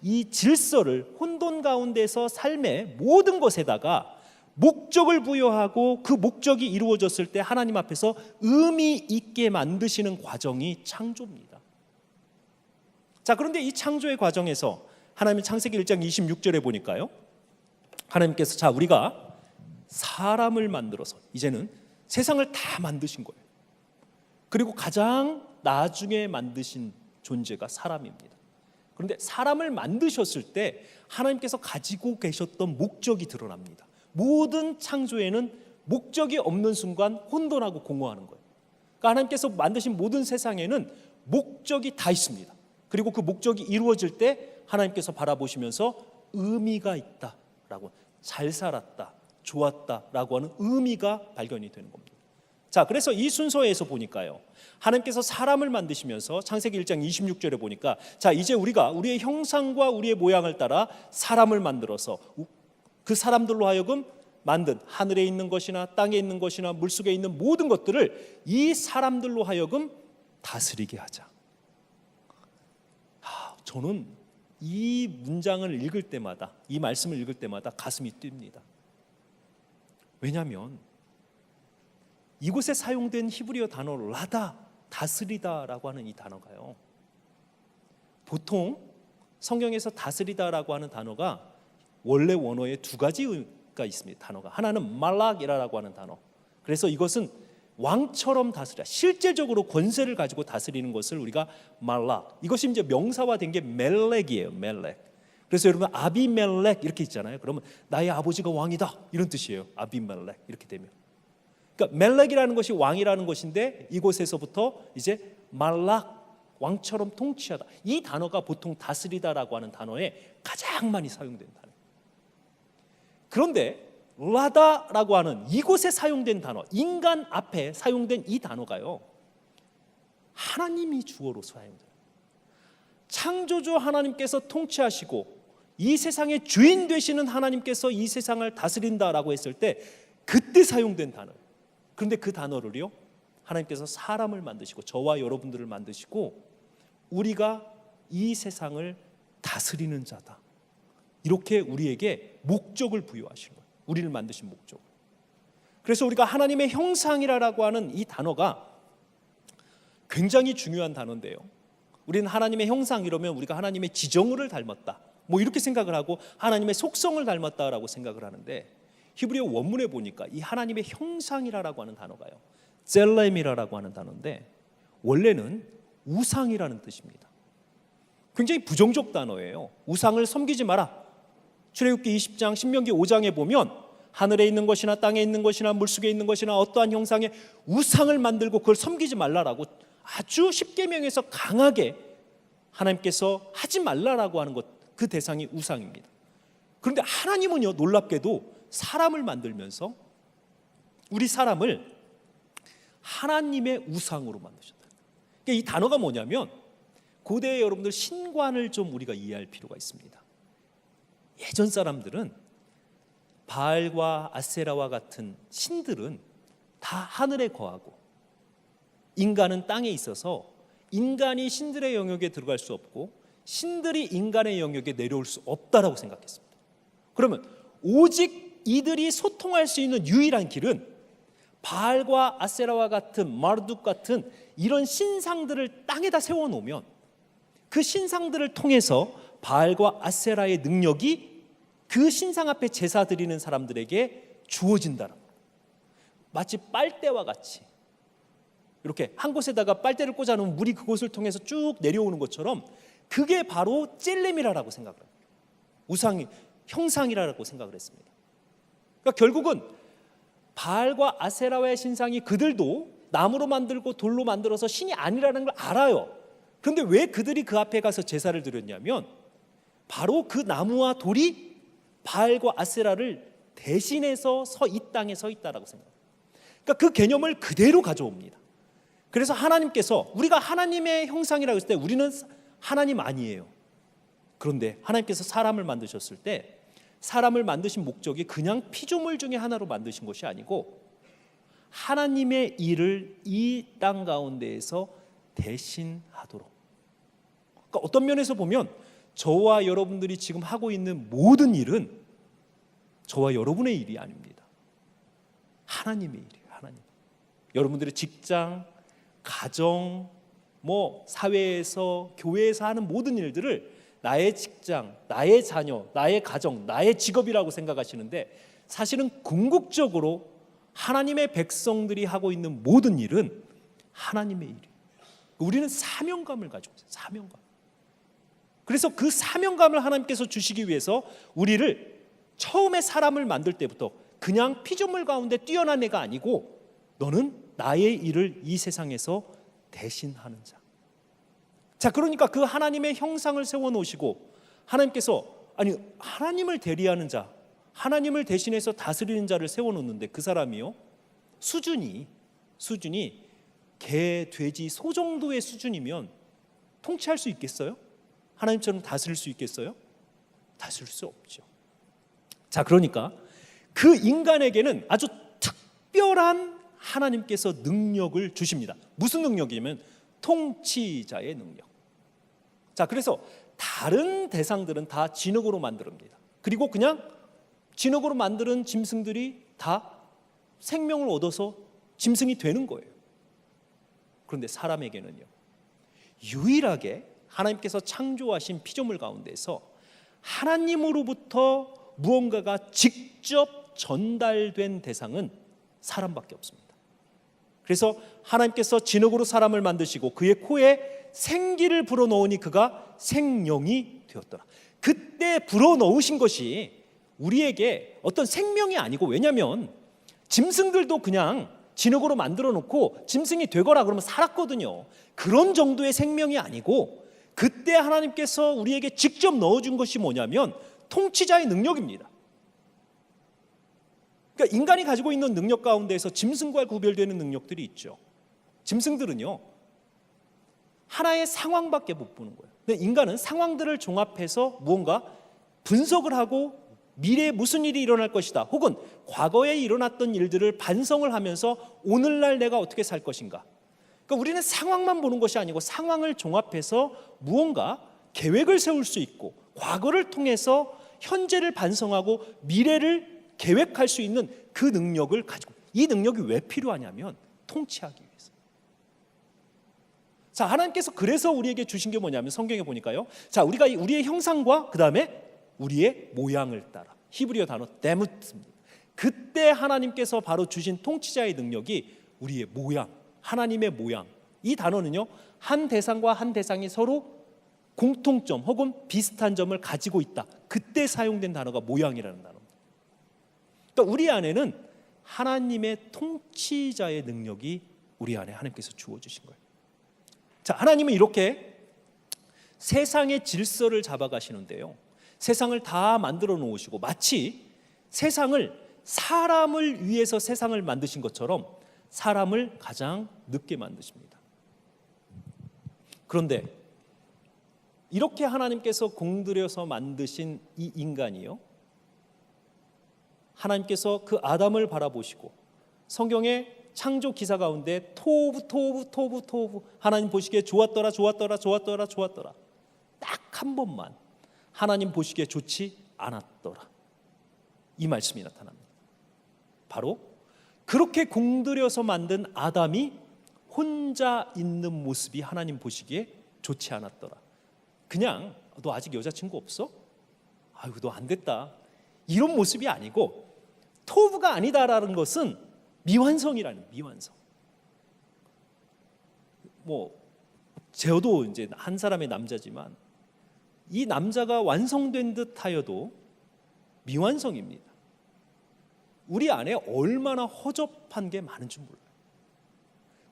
이 질서를 혼돈 가운데서 삶의 모든 것에다가 목적을 부여하고 그 목적이 이루어졌을 때 하나님 앞에서 의미 있게 만드시는 과정이 창조입니다. 자, 그런데 이 창조의 과정에서 하나님 창세기 1장 26절에 보니까요, 하나님께서 자 우리가 사람을 만들어서, 이제는 세상을 다 만드신 거예요. 그리고 가장 나중에 만드신 존재가 사람입니다. 그런데 사람을 만드셨을 때 하나님께서 가지고 계셨던 목적이 드러납니다. 모든 창조에는 목적이 없는 순간 혼돈하고 공허하는 거예요. 그러니까 하나님께서 만드신 모든 세상에는 목적이 다 있습니다. 그리고 그 목적이 이루어질 때 하나님께서 바라보시면서 의미가 있다라고, 잘 살았다, 좋았다라고 하는 의미가 발견이 되는 겁니다. 자, 그래서 이 순서에서 보니까요, 하나님께서 사람을 만드시면서 창세기 1장 26절에 보니까 자 이제 우리가 우리의 형상과 우리의 모양을 따라 사람을 만들어서 그 사람들로 하여금 만든 하늘에 있는 것이나 땅에 있는 것이나 물속에 있는 모든 것들을 이 사람들로 하여금 다스리게 하자. 저는 이 문장을 읽을 때마다, 이 말씀을 읽을 때마다 가슴이 뜁니다. 왜냐하면 이곳에 사용된 히브리어 단어 라다, 다스리다라고 하는 이 단어가요, 보통 성경에서 다스리다라고 하는 단어가 원래 원어에 두 가지가 있습니다. 단어가 하나는 말락이라고 하는 단어, 그래서 이것은 왕처럼 다스리다, 실제적으로 권세를 가지고 다스리는 것을 우리가 말락, 이것이 이제 명사화된 게 멜렉이에요. 멜렉. 그래서 여러분 아비멜렉 이렇게 있잖아요. 그러면 나의 아버지가 왕이다, 이런 뜻이에요. 아비멜렉 이렇게 되면. 그러니까 멜렉이라는 것이 왕이라는 것인데 이곳에서부터 이제 말락, 왕처럼 통치하다, 이 단어가 보통 다스리다라고 하는 단어에 가장 많이 사용된 단어. 그런데 라다라고 하는 이곳에 사용된 단어, 인간 앞에 사용된 이 단어가요, 하나님이 주어로 사용돼요. 창조주 하나님께서 통치하시고 이 세상의 주인 되시는 하나님께서 이 세상을 다스린다라고 했을 때 그때 사용된 단어예요. 그런데 그 단어를요, 하나님께서 사람을 만드시고 저와 여러분들을 만드시고 우리가 이 세상을 다스리는 자다, 이렇게 우리에게 목적을 부여하신 거예요. 우리를 만드신 목적. 그래서 우리가 하나님의 형상이라고 하는 이 단어가 굉장히 중요한 단어인데요, 우리는 하나님의 형상 이러면 우리가 하나님의 지정을 닮았다, 뭐 이렇게 생각을 하고 하나님의 속성을 닮았다라고 생각을 하는데, 히브리어 원문에 보니까 이 하나님의 형상이라고 하는 단어가요, 젤렘이라고 하는 단어인데 원래는 우상이라는 뜻입니다. 굉장히 부정적 단어예요. 우상을 섬기지 마라. 출애굽기 20장, 신명기 5장에 보면 하늘에 있는 것이나 땅에 있는 것이나 물속에 있는 것이나 어떠한 형상의 우상을 만들고 그걸 섬기지 말라라고 아주 십계명에서 강하게 하나님께서 하지 말라라고 하는 것, 그 대상이 우상입니다. 그런데 하나님은요, 놀랍게도 사람을 만들면서 우리 사람을 하나님의 우상으로 만드셨다. 그러니까 이 단어가 뭐냐면, 고대의 여러분들 신관을 좀 우리가 이해할 필요가 있습니다. 예전 사람들은 바알과 아세라와 같은 신들은 다 하늘에 거하고 인간은 땅에 있어서 인간이 신들의 영역에 들어갈 수 없고 신들이 인간의 영역에 내려올 수 없다라고 생각했습니다. 그러면 오직 이들이 소통할 수 있는 유일한 길은 바알과 아세라와 같은 마르둑 같은 이런 신상들을 땅에다 세워놓으면 그 신상들을 통해서 바알과 아세라의 능력이 그 신상 앞에 제사 드리는 사람들에게 주어진다는 거예요. 마치 빨대와 같이 이렇게 한 곳에다가 빨대를 꽂아놓으면 물이 그곳을 통해서 쭉 내려오는 것처럼, 그게 바로 찔렘이라고 생각을 합니다. 우상이 형상이라고 생각을 했습니다. 그러니까 결국은 바알과 아세라의 신상이 그들도 나무로 만들고 돌로 만들어서 신이 아니라는 걸 알아요. 그런데 왜 그들이 그 앞에 가서 제사를 드렸냐면 바로 그 나무와 돌이 바알과 아세라를 대신해서 이 땅에 서 있다라고 생각합니다. 그러니까 그 개념을 그대로 가져옵니다. 그래서 하나님께서, 우리가 하나님의 형상이라고 했을 때 우리는 하나님 아니에요. 그런데 하나님께서 사람을 만드셨을 때 사람을 만드신 목적이 그냥 피조물 중에 하나로 만드신 것이 아니고 하나님의 일을 이 땅 가운데에서 대신하도록. 그러니까 어떤 면에서 보면 저와 여러분들이 지금 하고 있는 모든 일은 저와 여러분의 일이 아닙니다. 하나님의 일이에요. 하나님. 여러분들의 직장, 가정, 사회에서, 교회에서 하는 모든 일들을 나의 직장, 나의 자녀, 나의 가정, 나의 직업이라고 생각하시는데 사실은 궁극적으로 하나님의 백성들이 하고 있는 모든 일은 하나님의 일이에요. 우리는 사명감을 가지고 있어요. 사명감. 그래서 그 사명감을 하나님께서 주시기 위해서 우리를 처음에 사람을 만들 때부터 그냥 피조물 가운데 뛰어난 애가 아니고 너는 나의 일을 이 세상에서 대신하는 자. 자, 그러니까 그 하나님의 형상을 세워놓으시고 하나님께서, 하나님을 대리하는 자, 하나님을 대신해서 다스리는 자를 세워놓는데 그 사람이요, 수준이 개, 돼지, 소 정도의 수준이면 통치할 수 있겠어요? 하나님처럼 다스릴 수 있겠어요? 다스릴 수 없죠. 자, 그러니까 그 인간에게는 아주 특별한 하나님께서 능력을 주십니다. 무슨 능력이냐면 통치자의 능력. 자, 그래서 다른 대상들은 다 진흙으로 만듭니다. 그리고 그냥 진흙으로 만드는 짐승들이 다 생명을 얻어서 짐승이 되는 거예요. 그런데 사람에게는요, 유일하게 하나님께서 창조하신 피조물 가운데서 하나님으로부터 무언가가 직접 전달된 대상은 사람밖에 없습니다. 그래서 하나님께서 진흙으로 사람을 만드시고 그의 코에 생기를 불어넣으니 그가 생명이 되었더라. 그때 불어넣으신 것이 우리에게 어떤 생명이 아니고, 왜냐하면 짐승들도 그냥 진흙으로 만들어 놓고 짐승이 되거라 그러면 살았거든요. 그런 정도의 생명이 아니고 그때 하나님께서 우리에게 직접 넣어준 것이 뭐냐면 통치자의 능력입니다. 그러니까 인간이 가지고 있는 능력 가운데에서 짐승과 구별되는 능력들이 있죠. 짐승들은요, 하나의 상황밖에 못 보는 거예요. 근데 인간은 상황들을 종합해서 무언가 분석을 하고 미래에 무슨 일이 일어날 것이다, 혹은 과거에 일어났던 일들을 반성을 하면서 오늘날 내가 어떻게 살 것인가. 그러니까 우리는 상황만 보는 것이 아니고 상황을 종합해서 무언가 계획을 세울 수 있고, 과거를 통해서 현재를 반성하고 미래를 계획할 수 있는 그 능력을 가지고, 이 능력이 왜 필요하냐면 통치하기 위해서. 자, 하나님께서 그래서 우리에게 주신 게 뭐냐면, 성경에 보니까요, 자, 우리가 우리의 형상과 그 다음에 우리의 모양을 따라, 히브리어 단어 데무트입니다. 그때 하나님께서 바로 주신 통치자의 능력이 우리의 모양, 하나님의 모양. 이 단어는요, 한 대상과 한 대상이 서로 공통점 혹은 비슷한 점을 가지고 있다, 그때 사용된 단어가 모양이라는 단어입니다. 그러니까 우리 안에는 하나님의 통치자의 능력이 우리 안에 하나님께서 주어주신 거예요. 자, 하나님은 이렇게 세상의 질서를 잡아가시는데요, 세상을 다 만들어 놓으시고 마치 세상을, 사람을 위해서 세상을 만드신 것처럼 사람을 가장 늦게 만드십니다. 그런데 이렇게 하나님께서 공들여서 만드신 이 인간이요, 하나님께서 그 아담을 바라보시고 성경의 창조 기사 가운데 토브 하나님 보시기에 좋았더라 딱 한 번만 하나님 보시기에 좋지 않았더라, 이 말씀이 나타납니다. 바로 그렇게 공들여서 만든 아담이 혼자 있는 모습이 하나님 보시기에 좋지 않았더라. 그냥 너 아직 여자친구 없어? 아이고 너 안 됐다, 이런 모습이 아니고, 토브가 아니다라는 것은 미완성이라는, 미완성. 저도 이제 한 사람의 남자지만 이 남자가 완성된 듯 하여도 미완성입니다. 우리 안에 얼마나 허접한 게 많은 줄 몰라요.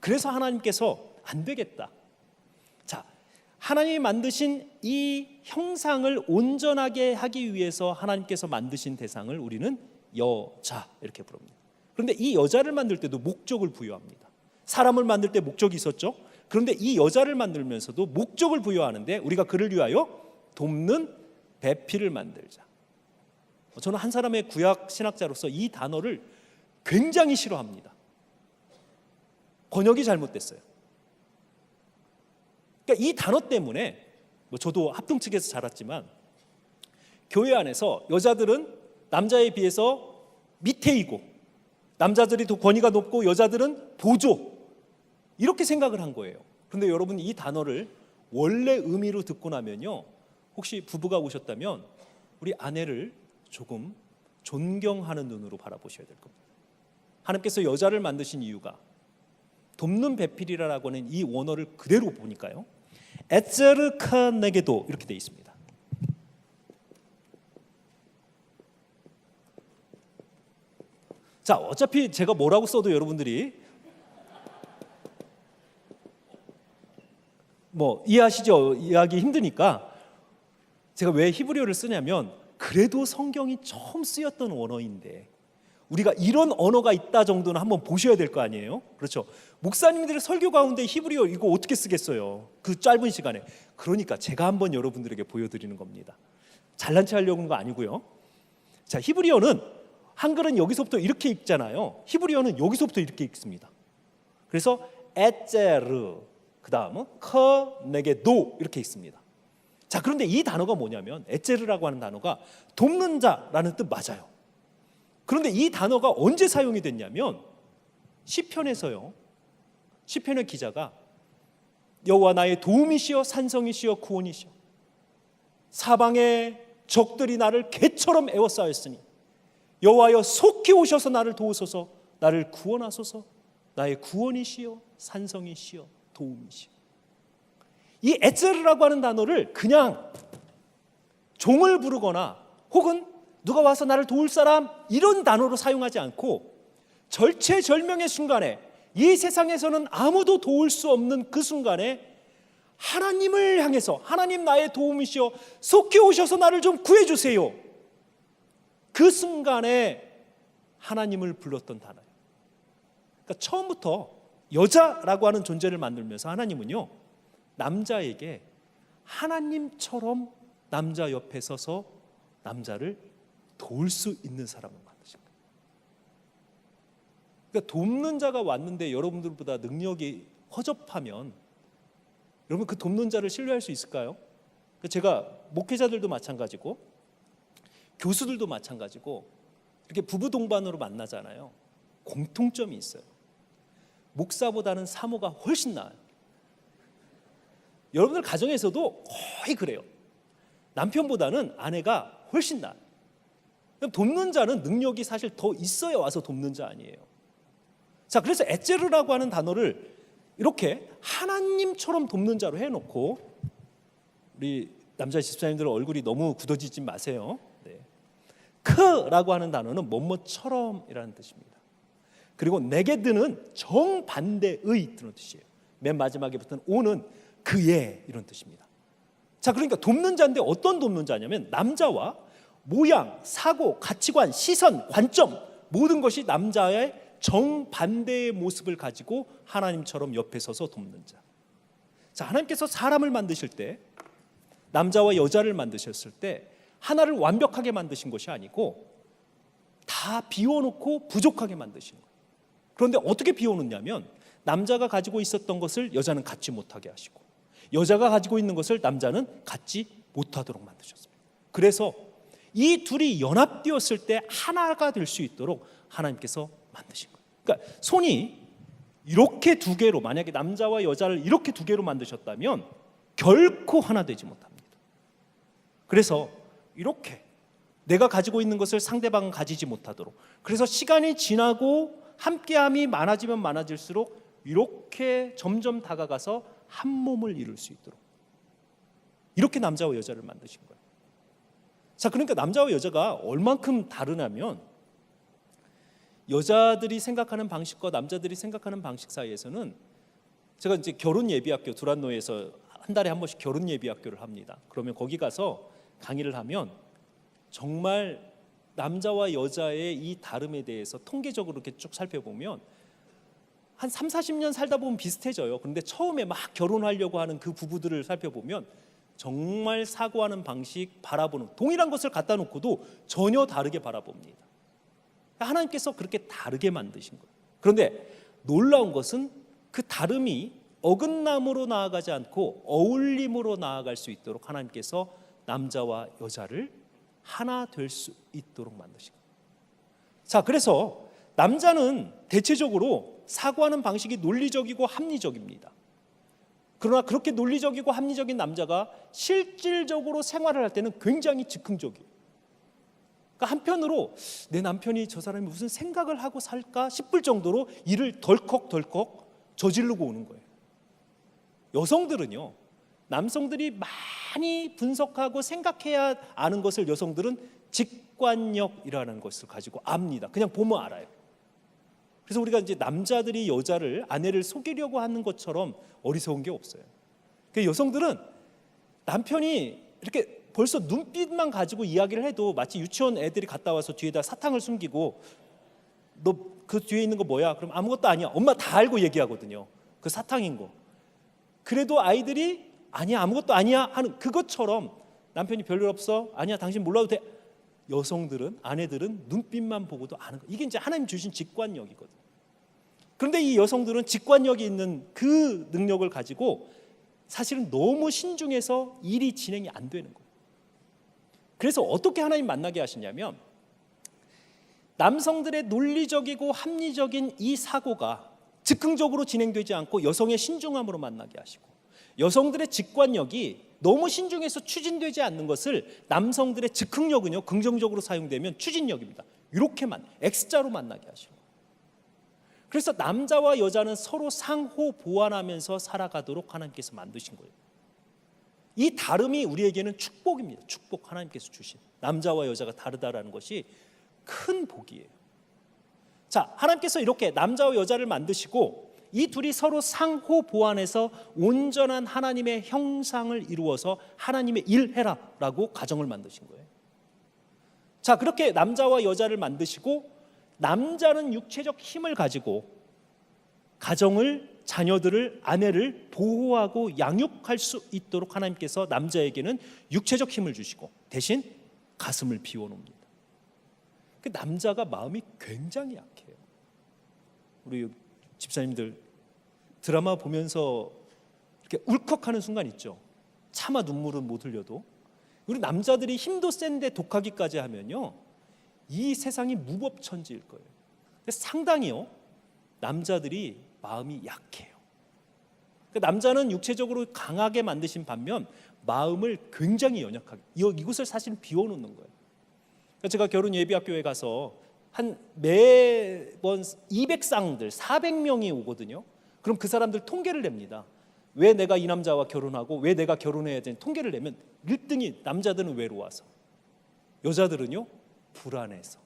그래서 하나님께서 안 되겠다, 자, 하나님이 만드신 이 형상을 온전하게 하기 위해서 하나님께서 만드신 대상을 우리는 여자 이렇게 부릅니다. 그런데 이 여자를 만들 때도 목적을 부여합니다. 사람을 만들 때 목적이 있었죠. 그런데 이 여자를 만들면서도 목적을 부여하는데, 우리가 그를 위하여 돕는 배필을 만들자. 저는 한 사람의 구약 신학자로서 이 단어를 굉장히 싫어합니다. 번역이 잘못됐어요. 그러니까 이 단어 때문에 저도 합동 측에서 자랐지만, 교회 안에서 여자들은 남자에 비해서 밑에이고 남자들이 더 권위가 높고 여자들은 보조, 이렇게 생각을 한 거예요. 그런데 여러분, 이 단어를 원래 의미로 듣고 나면요, 혹시 부부가 오셨다면 우리 아내를 조금 존경하는 눈으로 바라보셔야 될 겁니다. 하나님께서 여자를 만드신 이유가 돕는 배필이라고 하는 이 원어를 그대로 보니까요, 에츠르카네게도 이렇게 되어 있습니다. 자, 어차피 제가 뭐라고 써도 여러분들이 이해하시죠? 이해하기 힘드니까 제가 왜 히브리어를 쓰냐면, 그래도 성경이 처음 쓰였던 언어인데 우리가 이런 언어가 있다 정도는 한번 보셔야 될 거 아니에요? 그렇죠? 목사님들의 설교 가운데 히브리어 이거 어떻게 쓰겠어요? 그 짧은 시간에. 그러니까 제가 한번 여러분들에게 보여드리는 겁니다. 잘난 체 하려고 하는 거 아니고요. 자, 히브리어는, 한글은 여기서부터 이렇게 읽잖아요. 히브리어는 여기서부터 이렇게 읽습니다. 그래서 에제르, 그 다음은 커네게도 이렇게 읽습니다. 자, 그런데 이 단어가 뭐냐면, 에제르라고 하는 단어가 돕는 자라는 뜻 맞아요. 그런데 이 단어가 언제 사용이 됐냐면, 시편에서요. 시편의 기자가 여호와 나의 도움이시여 산성이시여 구원이시여, 사방의 적들이 나를 개처럼 에워싸였으니 여호와여 속히 오셔서 나를 도우소서, 나를 구원하소서, 나의 구원이시여 산성이시여 도움이시여. 이 에제르라고 하는 단어를 그냥 종을 부르거나 혹은 누가 와서 나를 도울 사람, 이런 단어로 사용하지 않고, 절체절명의 순간에, 이 세상에서는 아무도 도울 수 없는 그 순간에 하나님을 향해서, 하나님 나의 도움이시여 속히 오셔서 나를 좀 구해주세요, 그 순간에 하나님을 불렀던 단어예요. 그러니까 처음부터 여자라고 하는 존재를 만들면서 하나님은요, 남자에게 하나님처럼 남자 옆에 서서 남자를 도울 수 있는 사람을 만드신 거예요. 그러니까 돕는 자가 왔는데 여러분들보다 능력이 허접하면 여러분 그 돕는 자를 신뢰할 수 있을까요? 제가 목회자들도 마찬가지고 교수들도 마찬가지고 이렇게 부부 동반으로 만나잖아요. 공통점이 있어요. 목사보다는 사모가 훨씬 나아요. 여러분들 가정에서도 거의 그래요. 남편보다는 아내가 훨씬 나아요. 돕는 자는 능력이 사실 더 있어야 와서 돕는 자 아니에요. 자, 그래서 에제르라고 하는 단어를 이렇게 하나님처럼 돕는 자로 해놓고, 우리 남자 집사님들 얼굴이 너무 굳어지지 마세요. 네. 크라고 하는 단어는 뭐뭐처럼이라는 뜻입니다. 그리고 네게드는 정반대의 이런 뜻이에요. 맨 마지막에 붙은 오는 그의 이런 뜻입니다. 자, 그러니까 돕는 자인데 어떤 돕는 자냐면 남자와 모양, 사고, 가치관, 시선, 관점 모든 것이 남자의 정반대의 모습을 가지고 하나님처럼 옆에 서서 돕는 자. 자, 하나님께서 사람을 만드실 때, 남자와 여자를 만드셨을 때 하나를 완벽하게 만드신 것이 아니고 다 비워놓고 부족하게 만드신 거예요. 그런데 어떻게 비워놓냐면 남자가 가지고 있었던 것을 여자는 갖지 못하게 하시고 여자가 가지고 있는 것을 남자는 갖지 못하도록 만드셨습니다. 그래서 이 둘이 연합되었을 때 하나가 될 수 있도록 하나님께서 만드신 거예요. 그러니까 손이 이렇게 두 개로, 만약에 남자와 여자를 이렇게 두 개로 만드셨다면 결코 하나 되지 못합니다. 그래서 이렇게 내가 가지고 있는 것을 상대방은 가지지 못하도록, 그래서 시간이 지나고 함께함이 많아지면 많아질수록 이렇게 점점 다가가서 한 몸을 이룰 수 있도록 이렇게 남자와 여자를 만드신 거예요. 자, 그러니까 남자와 여자가 얼만큼 다르냐면 여자들이 생각하는 방식과 남자들이 생각하는 방식 사이에서는, 제가 이제 결혼 예비학교 두란노에서 한 달에 한 번씩 결혼 예비학교를 합니다. 그러면 거기 가서 강의를 하면 정말 남자와 여자의 이 다름에 대해서 통계적으로 이렇게 쭉 살펴보면 한 3, 40년 살다 보면 비슷해져요. 그런데 처음에 막 결혼하려고 하는 그 부부들을 살펴보면 정말 사고하는 방식, 바라보는, 동일한 것을 갖다 놓고도 전혀 다르게 바라봅니다. 하나님께서 그렇게 다르게 만드신 거예요. 그런데 놀라운 것은 그 다름이 어긋남으로 나아가지 않고 어울림으로 나아갈 수 있도록 하나님께서 남자와 여자를 하나 될 수 있도록 만드신 거예요. 자, 그래서 남자는 대체적으로 사고하는 방식이 논리적이고 합리적입니다. 그러나 그렇게 논리적이고 합리적인 남자가 실질적으로 생활을 할 때는 굉장히 즉흥적이에요. 그러니까 한편으로 내 남편이 저 사람이 무슨 생각을 하고 살까 싶을 정도로 일을 덜컥덜컥 저지르고 오는 거예요. 여성들은요, 남성들이 많이 분석하고 생각해야 아는 것을 여성들은 직관력이라는 것을 가지고 압니다. 그냥 보면 알아요. 그래서 우리가 이제 남자들이 여자를, 아내를 속이려고 하는 것처럼 어리석은 게 없어요. 그러니까 여성들은 남편이 이렇게 벌써 눈빛만 가지고 이야기를 해도 마치 유치원 애들이 갔다 와서 뒤에다 사탕을 숨기고 너 그 뒤에 있는 거 뭐야? 그럼 아무것도 아니야. 엄마 다 알고 얘기하거든요. 그 사탕인 거. 그래도 아이들이 아니야, 아무것도 아니야 하는 그것처럼 남편이 별일 없어, 아니야, 당신 몰라도 돼. 여성들은, 아내들은 눈빛만 보고도 아는 거. 이게 이제 하나님 주신 직관력이거든요. 그런데 이 여성들은 직관력이 있는 그 능력을 가지고 사실은 너무 신중해서 일이 진행이 안 되는 거예요. 그래서 어떻게 하나님 만나게 하시냐면 남성들의 논리적이고 합리적인 이 사고가 즉흥적으로 진행되지 않고 여성의 신중함으로 만나게 하시고, 여성들의 직관력이 너무 신중해서 추진되지 않는 것을 남성들의 즉흥력은요, 긍정적으로 사용되면 추진력입니다. 이렇게만 X자로 만나게 하시고, 그래서 남자와 여자는 서로 상호 보완하면서 살아가도록 하나님께서 만드신 거예요. 이 다름이 우리에게는 축복입니다. 축복, 하나님께서 주신 남자와 여자가 다르다라는 것이 큰 복이에요. 자, 하나님께서 이렇게 남자와 여자를 만드시고 이 둘이 서로 상호 보완해서 온전한 하나님의 형상을 이루어서 하나님의 일해라라고 가정을 만드신 거예요. 자, 그렇게 남자와 여자를 만드시고 남자는 육체적 힘을 가지고 가정을, 자녀들을, 아내를 보호하고 양육할 수 있도록 하나님께서 남자에게는 육체적 힘을 주시고 대신 가슴을 비워놓습니다. 그 남자가 마음이 굉장히 약해요. 우리 집사님들 드라마 보면서 이렇게 울컥하는 순간 있죠. 차마 눈물은 못 흘려도. 우리 남자들이 힘도 센데 독하기까지 하면요, 이 세상이 무법천지일 거예요. 상당히요, 남자들이 마음이 약해요. 남자는 육체적으로 강하게 만드신 반면 마음을 굉장히 연약하게, 이곳을 사실은 비워놓는 거예요. 제가 결혼 예비학교에 가서 한 매번 200쌍들 400명이 오거든요. 그럼 그 사람들 통계를 냅니다. 왜 내가 이 남자와 결혼하고 왜 내가 결혼해야 되는 통계를 내면 1등이 남자들은 외로워서, 여자들은요 불안해서.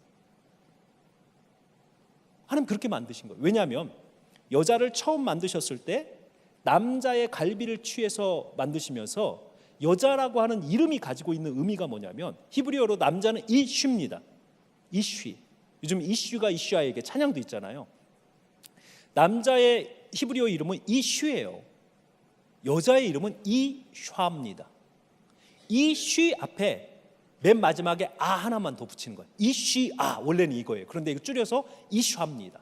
하나님 그렇게 만드신 거예요. 왜냐하면 여자를 처음 만드셨을 때 남자의 갈비를 취해서 만드시면서 여자라고 하는 이름이 가지고 있는 의미가 뭐냐면, 히브리어로 남자는 이슈입니다. 이슈. 요즘 이슈가 이슈아에게 찬양도 있잖아요. 남자의 히브리어 이름은 이슈예요. 여자의 이름은 이슈아입니다. 이슈 앞에 맨 마지막에 아 하나만 더 붙이는 거예요. 이슈아, 원래는 이거예요. 그런데 이거 줄여서 이슈아입니다.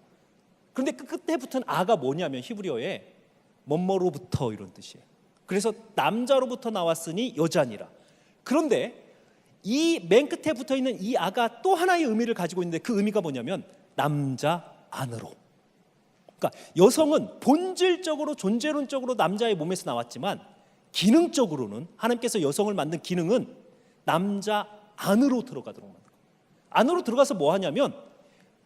그런데 그 끝에 붙은 아가 뭐냐면 히브리어에 뭐뭐로부터 이런 뜻이에요. 그래서 남자로부터 나왔으니 여자니라. 그런데 이 맨 끝에 붙어 있는 이 아가 또 하나의 의미를 가지고 있는데, 그 의미가 뭐냐면 남자 안으로. 그러니까 여성은 본질적으로 존재론적으로 남자의 몸에서 나왔지만 기능적으로는 하나님께서 여성을 만든 기능은 남자 안으로 들어가도록 만든 거예요. 안으로 들어가서 뭐 하냐면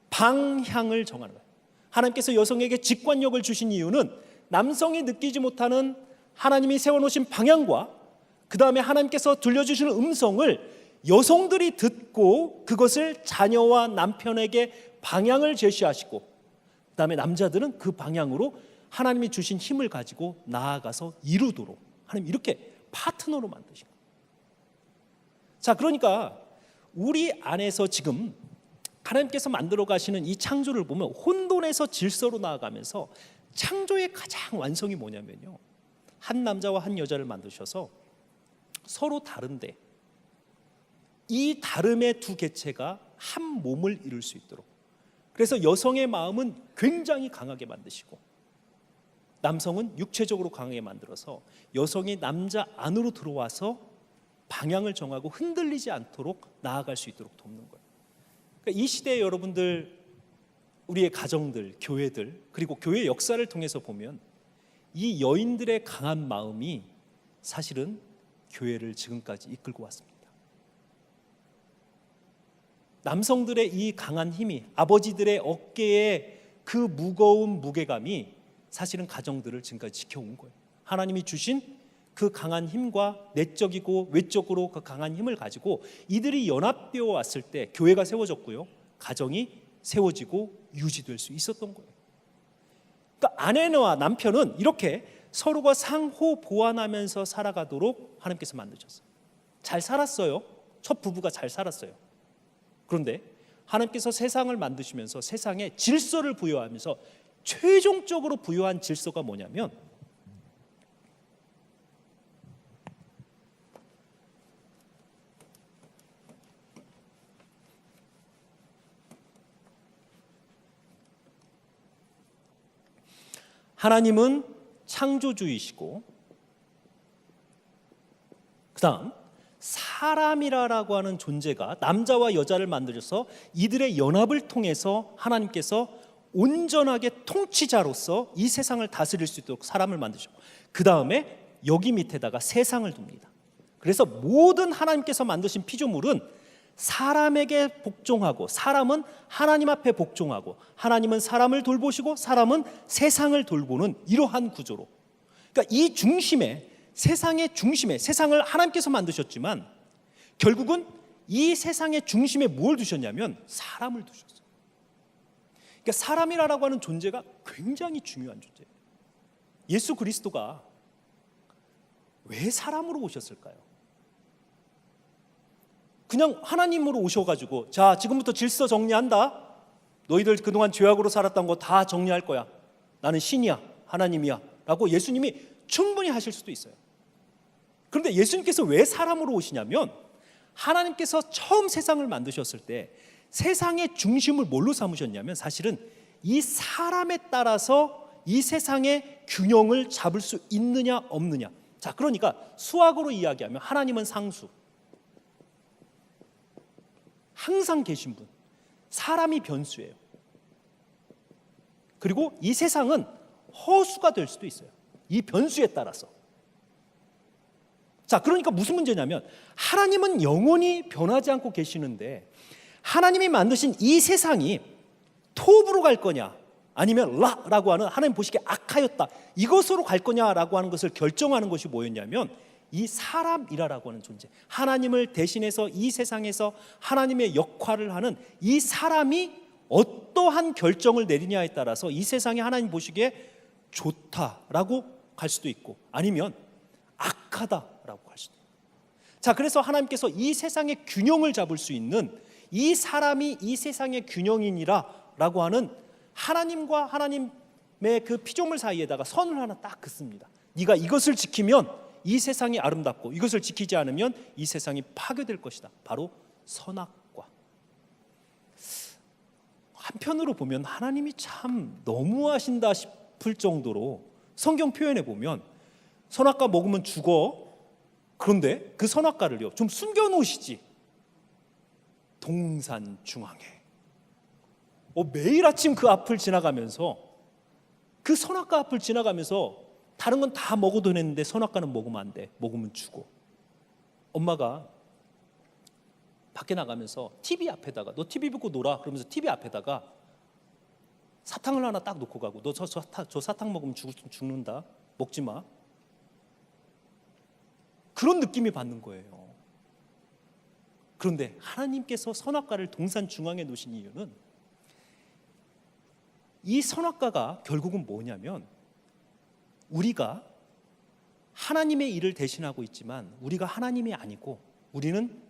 방향을 정하는 거예요. 하나님께서 여성에게 직관력을 주신 이유는 남성이 느끼지 못하는 하나님이 세워놓으신 방향과 그 다음에 하나님께서 들려주시는 음성을 여성들이 듣고 그것을 자녀와 남편에게 방향을 제시하시고, 그 다음에 남자들은 그 방향으로 하나님이 주신 힘을 가지고 나아가서 이루도록 하나님 이렇게 파트너로 만드신 거예요. 자, 그러니까 우리 안에서 지금 하나님께서 만들어 가시는 이 창조를 보면 혼돈에서 질서로 나아가면서 창조의 가장 완성이 뭐냐면요, 한 남자와 한 여자를 만드셔서 서로 다른데 이 다름의 두 개체가 한 몸을 이룰 수 있도록, 그래서 여성의 마음은 굉장히 강하게 만드시고 남성은 육체적으로 강하게 만들어서 여성이 남자 안으로 들어와서 방향을 정하고 흔들리지 않도록 나아갈 수 있도록 돕는 거예요. 그러니까 이 시대에 여러분들, 우리의 가정들, 교회들, 그리고 교회 역사를 통해서 보면 이 여인들의 강한 마음이 사실은 교회를 지금까지 이끌고 왔습니다. 남성들의 이 강한 힘이, 아버지들의 어깨에 그 무거운 무게감이 사실은 가정들을 지금까지 지켜온 거예요. 하나님이 주신 그 강한 힘과 내적이고 외적으로 그 강한 힘을 가지고 이들이 연합되어 왔을 때 교회가 세워졌고요, 가정이 세워지고 유지될 수 있었던 거예요. 그러니까 아내와 남편은 이렇게 서로가 상호 보완하면서 살아가도록 하나님께서 만드셨어요. 잘 살았어요. 첫 부부가 잘 살았어요. 그런데 하나님께서 세상을 만드시면서 세상에 질서를 부여하면서 최종적으로 부여한 질서가 뭐냐면, 하나님은 창조주이시고 그 다음 사람이라고 하는 존재가 남자와 여자를 만들어서 이들의 연합을 통해서 하나님께서 온전하게 통치자로서 이 세상을 다스릴 수 있도록 사람을 만드셨고, 그 다음에 여기 밑에다가 세상을 둡니다. 그래서 모든 하나님께서 만드신 피조물은 사람에게 복종하고 사람은 하나님 앞에 복종하고 하나님은 사람을 돌보시고 사람은 세상을 돌보는 이러한 구조로, 그러니까 이 중심에, 세상의 중심에, 세상을 하나님께서 만드셨지만 결국은 이 세상의 중심에 뭘 두셨냐면 사람을 두셨어요. 그러니까 사람이라고 하는 존재가 굉장히 중요한 존재예요. 예수 그리스도가 왜 사람으로 오셨을까요? 그냥 하나님으로 오셔가지고 자, 지금부터 질서 정리한다. 너희들 그동안 죄악으로 살았던 거 다 정리할 거야. 나는 신이야, 하나님이야 라고 예수님이 충분히 하실 수도 있어요. 그런데 예수님께서 왜 사람으로 오시냐면, 하나님께서 처음 세상을 만드셨을 때 세상의 중심을 뭘로 삼으셨냐면 사실은 이 사람에 따라서 이 세상의 균형을 잡을 수 있느냐 없느냐. 자, 그러니까 수학으로 이야기하면 하나님은 상수, 항상 계신 분, 사람이 변수예요. 그리고 이 세상은 허수가 될 수도 있어요, 이 변수에 따라서. 자, 그러니까 무슨 문제냐면 하나님은 영원히 변하지 않고 계시는데 하나님이 만드신 이 세상이 톱으로 갈 거냐 아니면 라라고 하는 하나님 보시기에 악하였다 이것으로 갈 거냐라고 하는 것을 결정하는 것이 뭐였냐면 이 사람이라고 하는 존재, 하나님을 대신해서 이 세상에서 하나님의 역할을 하는 이 사람이 어떠한 결정을 내리냐에 따라서 이 세상에 하나님 보시기에 좋다라고 갈 수도 있고 아니면 악하다라고 할 수도 있고. 자, 그래서 하나님께서 이 세상의 균형을 잡을 수 있는 이 사람이 이 세상의 균형이니라 라고 하는 하나님과 하나님의 그 피조물 사이에다가 선을 하나 딱 긋습니다. 네가 이것을 지키면 이 세상이 아름답고 이것을 지키지 않으면 이 세상이 파괴될 것이다. 바로 선악과. 한편으로 보면 하나님이 참 너무하신다 싶을 정도로 성경 표현에 보면 선악과 먹으면 죽어. 그런데 그 선악과를요 좀 숨겨놓으시지. 동산 중앙에 매일 아침 그 앞을 지나가면서 그 선악과 앞을 지나가면서 다른 건 다 먹어도 되는데 선악과는 먹으면 안 돼. 먹으면 죽어. 엄마가 밖에 나가면서 TV 앞에다가 너 TV 보고 놀아 그러면서 TV 앞에다가 사탕을 하나 딱 놓고 가고 너 저 사탕 먹으면 죽는다. 먹지 마. 그런 느낌이 받는 거예요. 그런데 하나님께서 선악과를 동산 중앙에 놓으신 이유는 이 선악과가 결국은 뭐냐면 우리가 하나님의 일을 대신하고 있지만 우리가 하나님이 아니고 우리는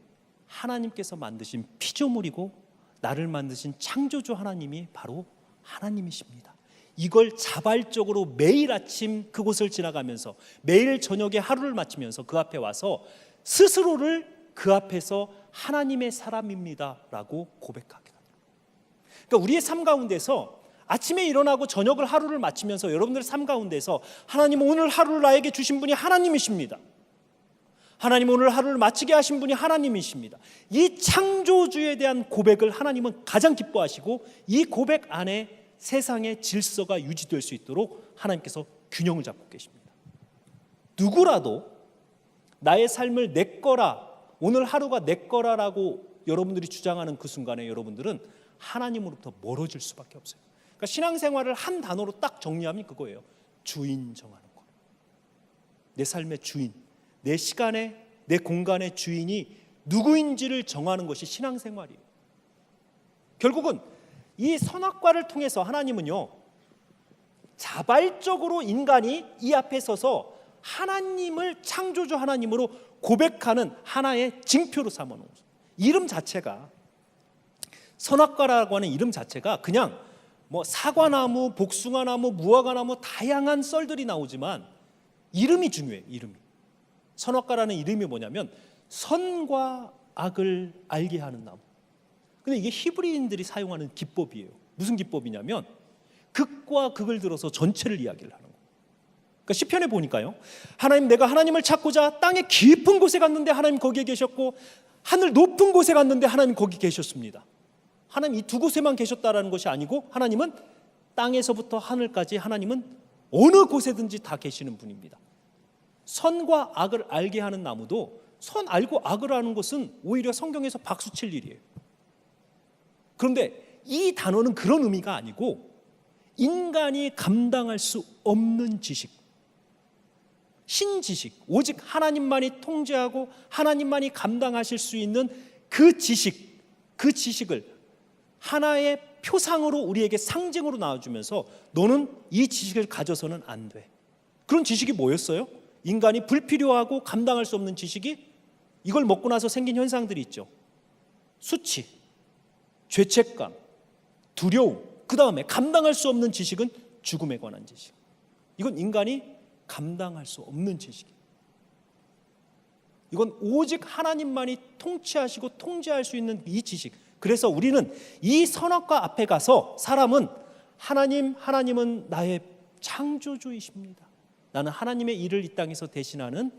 하나님께서 만드신 피조물이고 나를 만드신 창조주 하나님이 바로 하나님이십니다. 이걸 자발적으로 매일 아침 그곳을 지나가면서 매일 저녁에 하루를 마치면서 그 앞에 와서 스스로를 그 앞에서 하나님의 사람입니다 라고 고백하게 됩니다. 그러니까 우리의 삶 가운데서 아침에 일어나고 저녁을 하루를 마치면서 여러분들 삶 가운데서 하나님 오늘 하루를 나에게 주신 분이 하나님이십니다. 하나님 오늘 하루를 마치게 하신 분이 하나님이십니다. 이 창조주에 대한 고백을 하나님은 가장 기뻐하시고 이 고백 안에 세상의 질서가 유지될 수 있도록 하나님께서 균형을 잡고 계십니다. 누구라도 나의 삶을 내 거라 오늘 하루가 내 거라라고 여러분들이 주장하는 그 순간에 여러분들은 하나님으로부터 멀어질 수밖에 없어요. 그러니까 신앙생활을 한 단어로 딱 정리하면 그거예요. 주인 정하는 거. 내 삶의 주인, 내 시간의 내 공간의 주인이 누구인지를 정하는 것이 신앙생활이에요. 결국은 이 선악과를 통해서 하나님은요 자발적으로 인간이 이 앞에 서서 하나님을 창조주 하나님으로 고백하는 하나의 징표로 삼아놓은 거죠. 이름 자체가 선악과라고 하는 이름 자체가 그냥 뭐 사과나무, 복숭아나무, 무화과나무 다양한 썰들이 나오지만 이름이 중요해요. 이름이. 선악과라는 이름이 뭐냐면 선과 악을 알게 하는 나무. 근데 이게 히브리인들이 사용하는 기법이에요. 무슨 기법이냐면 극과 극을 들어서 전체를 이야기를 하는 거예요. 그러니까 시편에 보니까요 하나님 내가 하나님을 찾고자 땅의 깊은 곳에 갔는데 하나님 거기에 계셨고 하늘 높은 곳에 갔는데 하나님 거기 계셨습니다. 하나님 이 두 곳에만 계셨다라는 것이 아니고 하나님은 땅에서부터 하늘까지 하나님은 어느 곳에든지 다 계시는 분입니다. 선과 악을 알게 하는 나무도 선 알고 악을 아는 것은 오히려 성경에서 박수칠 일이에요. 그런데 이 단어는 그런 의미가 아니고 인간이 감당할 수 없는 지식, 신지식, 오직 하나님만이 통제하고 하나님만이 감당하실 수 있는 그 지식, 그 지식을 하나의 표상으로 우리에게 상징으로 나와주면서 너는 이 지식을 가져서는 안 돼. 그런 지식이 뭐였어요? 인간이 불필요하고 감당할 수 없는 지식이 이걸 먹고 나서 생긴 현상들이 있죠. 수치, 죄책감, 두려움, 그 다음에 감당할 수 없는 지식은 죽음에 관한 지식. 이건 인간이 감당할 수 없는 지식이에요. 이건 오직 하나님만이 통치하시고 통제할 수 있는 이 지식, 그래서 우리는 이 선악과 앞에 가서 사람은 하나님은 나의 창조주이십니다. 나는 하나님의 일을 이 땅에서 대신하는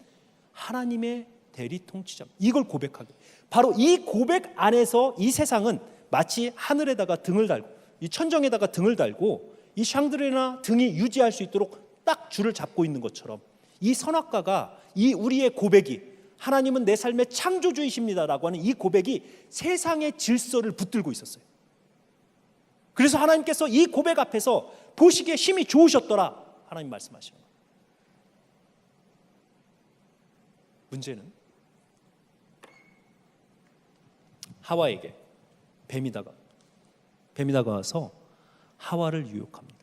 하나님의 대리통치자. 이걸 고백하게. 바로 이 고백 안에서 이 세상은 마치 하늘에다가 등을 달고 이 천정에다가 등을 달고 이 샹드레나 등이 유지할 수 있도록 딱 줄을 잡고 있는 것처럼 이 선악과가 이 우리의 고백이 하나님은 내 삶의 창조주이십니다라고 하는 이 고백이 세상의 질서를 붙들고 있었어요. 그래서 하나님께서 이 고백 앞에서 보시기에 힘이 좋으셨더라 하나님 말씀하시는 거예요. 문제는 하와에게 뱀이 다가와서 하와를 유혹합니다.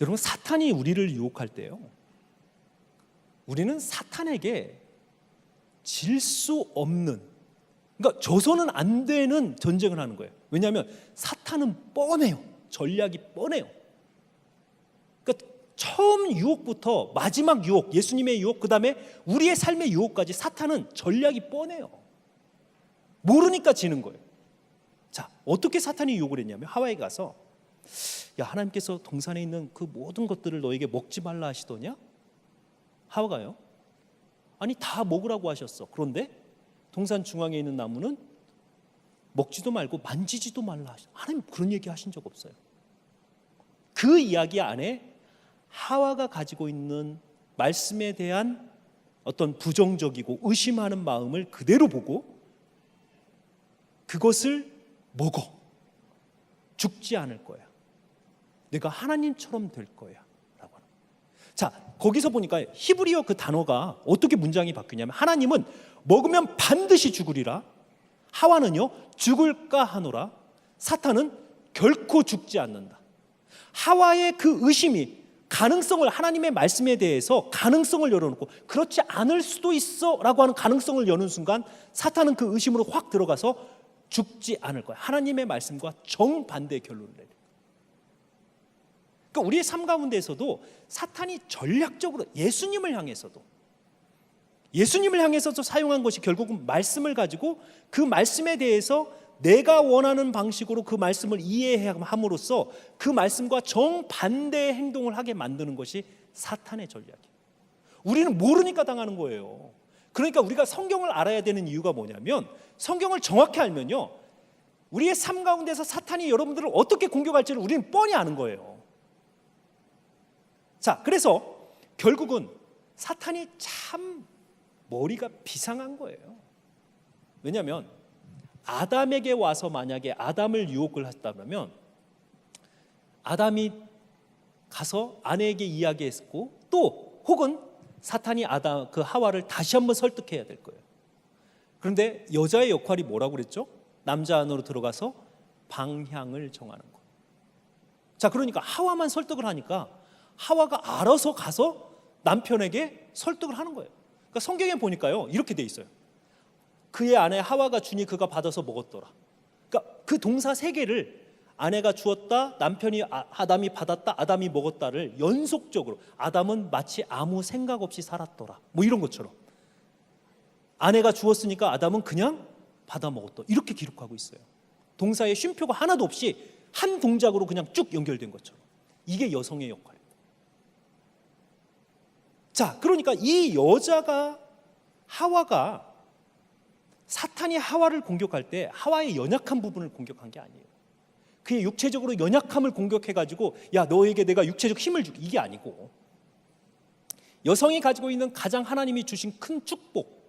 여러분, 사탄이 우리를 유혹할 때요, 우리는 사탄에게 질 수 없는, 그러니까 져서는 안 되는 전쟁을 하는 거예요. 왜냐하면 사탄은 뻔해요. 전략이 뻔해요. 그러니까 처음 유혹부터 마지막 유혹, 예수님의 유혹, 그 다음에 우리의 삶의 유혹까지 사탄은 전략이 뻔해요. 모르니까 지는 거예요. 자, 어떻게 사탄이 유혹을 했냐면 하와에 가서, 야, 하나님께서 동산에 있는 그 모든 것들을 너에게 먹지 말라 하시더냐? 하와가요, 아니 다 먹으라고 하셨어. 그런데 동산 중앙에 있는 나무는 먹지도 말고 만지지도 말라 하셨어. 하나님 그런 얘기 하신 적 없어요. 그 이야기 안에 하와가 가지고 있는 말씀에 대한 어떤 부정적이고 의심하는 마음을 그대로 보고 그것을 먹어. 죽지 않을 거야. 내가 하나님처럼 될 거야 라고 하는. 자, 거기서 보니까 히브리어 그 단어가 어떻게 문장이 바뀌냐면, 하나님은 먹으면 반드시 죽으리라, 하와는요 죽을까 하노라, 사탄은 결코 죽지 않는다. 하와의 그 의심이 가능성을, 하나님의 말씀에 대해서 가능성을 열어놓고 그렇지 않을 수도 있어 라고 하는 가능성을 여는 순간 사탄은 그 의심으로 확 들어가서 죽지 않을 거야. 하나님의 말씀과 정반대의 결론을 내려. 그러니까 우리의 삶 가운데에서도 사탄이 전략적으로 예수님을 향해서도 사용한 것이 결국은 말씀을 가지고 그 말씀에 대해서 내가 원하는 방식으로 그 말씀을 이해함으로써 그 말씀과 정반대의 행동을 하게 만드는 것이 사탄의 전략이에요. 우리는 모르니까 당하는 거예요. 그러니까 우리가 성경을 알아야 되는 이유가 뭐냐면, 성경을 정확히 알면요 우리의 삶 가운데서 사탄이 여러분들을 어떻게 공격할지를 우리는 뻔히 아는 거예요. 자, 그래서 결국은 사탄이 참 머리가 비상한 거예요. 왜냐하면 아담에게 와서 만약에 아담을 유혹을 했다면 아담이 가서 아내에게 이야기했고, 또 혹은 사탄이 하와를 다시 한번 설득해야 될 거예요. 그런데 여자의 역할이 뭐라고 그랬죠? 남자 안으로 들어가서 방향을 정하는 거. 자, 그러니까 하와만 설득을 하니까 하와가 알아서 가서 남편에게 설득을 하는 거예요. 그러니까 성경에 보니까요 이렇게 돼 있어요. 그의 아내 하와가 주니 그가 받아서 먹었더라. 그러니까 그 동사 세 개를, 아내가 주었다, 남편이 아담이 받았다, 아담이 먹었다를 연속적으로, 아담은 마치 아무 생각 없이 살았더라, 뭐 이런 것처럼, 아내가 주었으니까 아담은 그냥 받아 먹었다, 이렇게 기록하고 있어요. 동사에 쉼표가 하나도 없이 한 동작으로 그냥 쭉 연결된 것처럼. 이게 여성의 역할입니다. 자, 그러니까 이 하와가, 사탄이 하와를 공격할 때 하와의 연약한 부분을 공격한 게 아니에요. 그의 육체적으로 연약함을 공격해가지고 야, 너에게 내가 육체적 힘을 줄게, 이게 아니고, 여성이 가지고 있는 가장 하나님이 주신 큰 축복,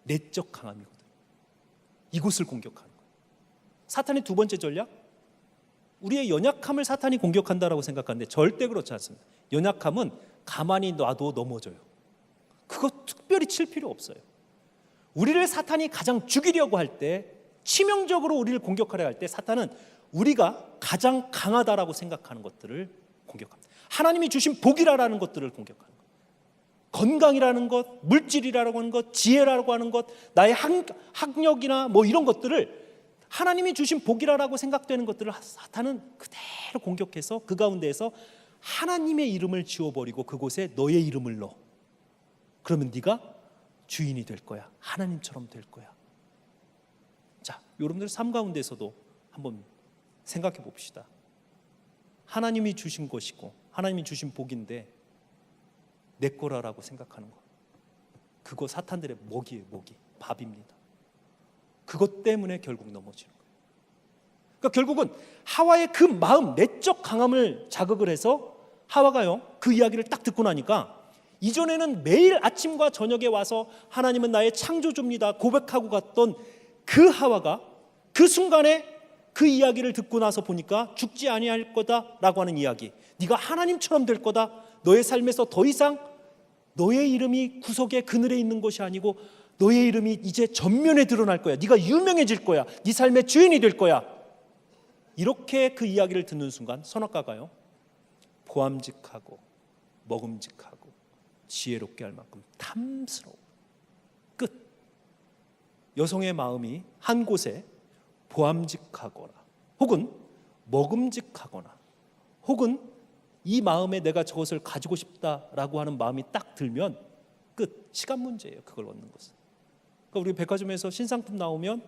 내적 강함이거든. 이곳을 공격하는 거예요. 사탄의 두 번째 전략, 우리의 연약함을 사탄이 공격한다라고 생각하는데 절대 그렇지 않습니다. 연약함은 가만히 놔도 넘어져요. 그거 특별히 칠 필요 없어요. 우리를 사탄이 가장 죽이려고 할 때, 치명적으로 우리를 공격하려 할 때, 사탄은 우리가 가장 강하다라고 생각하는 것들을 공격합니다. 하나님이 주신 복이라는 것들을 공격하는 것, 건강이라는 것, 물질이라고 하는 것, 지혜라고 하는 것, 나의 학력이나 뭐 이런 것들을, 하나님이 주신 복이라고 생각되는 것들을 사탄은 그대로 공격해서 그 가운데에서 하나님의 이름을 지워버리고 그곳에 너의 이름을 넣어. 그러면 네가 주인이 될 거야, 하나님처럼 될 거야. 자, 여러분들 삶 가운데서도 한번 생각해 봅시다. 하나님이 주신 것이고 하나님이 주신 복인데 내 거라고 생각하는 거, 그거 사탄들의 먹이에요. 먹이, 밥입니다. 그것 때문에 결국 넘어지는 거예요. 그러니까 결국은 하와의 그 마음, 내적 강함을 자극을 해서 하와가요, 그 이야기를 딱 듣고 나니까 이전에는 매일 아침과 저녁에 와서 하나님은 나의 창조주입니다 고백하고 갔던 그 하와가 그 순간에 그 이야기를 듣고 나서 보니까 죽지 아니할 거다라고 하는 이야기, 네가 하나님처럼 될 거다, 너의 삶에서 더 이상 너의 이름이 구석의 그늘에 있는 것이 아니고 너의 이름이 이제 전면에 드러날 거야, 네가 유명해질 거야, 네 삶의 주인이 될 거야. 이렇게 그 이야기를 듣는 순간 선악과가요, 보암직하고 먹음직하고 지혜롭게 할 만큼 탐스러워. 끝. 여성의 마음이 한 곳에 보암직하거나 혹은 먹음직하거나 혹은 이 마음에 내가 저것을 가지고 싶다라고 하는 마음이 딱 들면 끝. 시간 문제예요, 그걸 얻는 것은. 그러니까 우리 백화점에서 신상품 나오면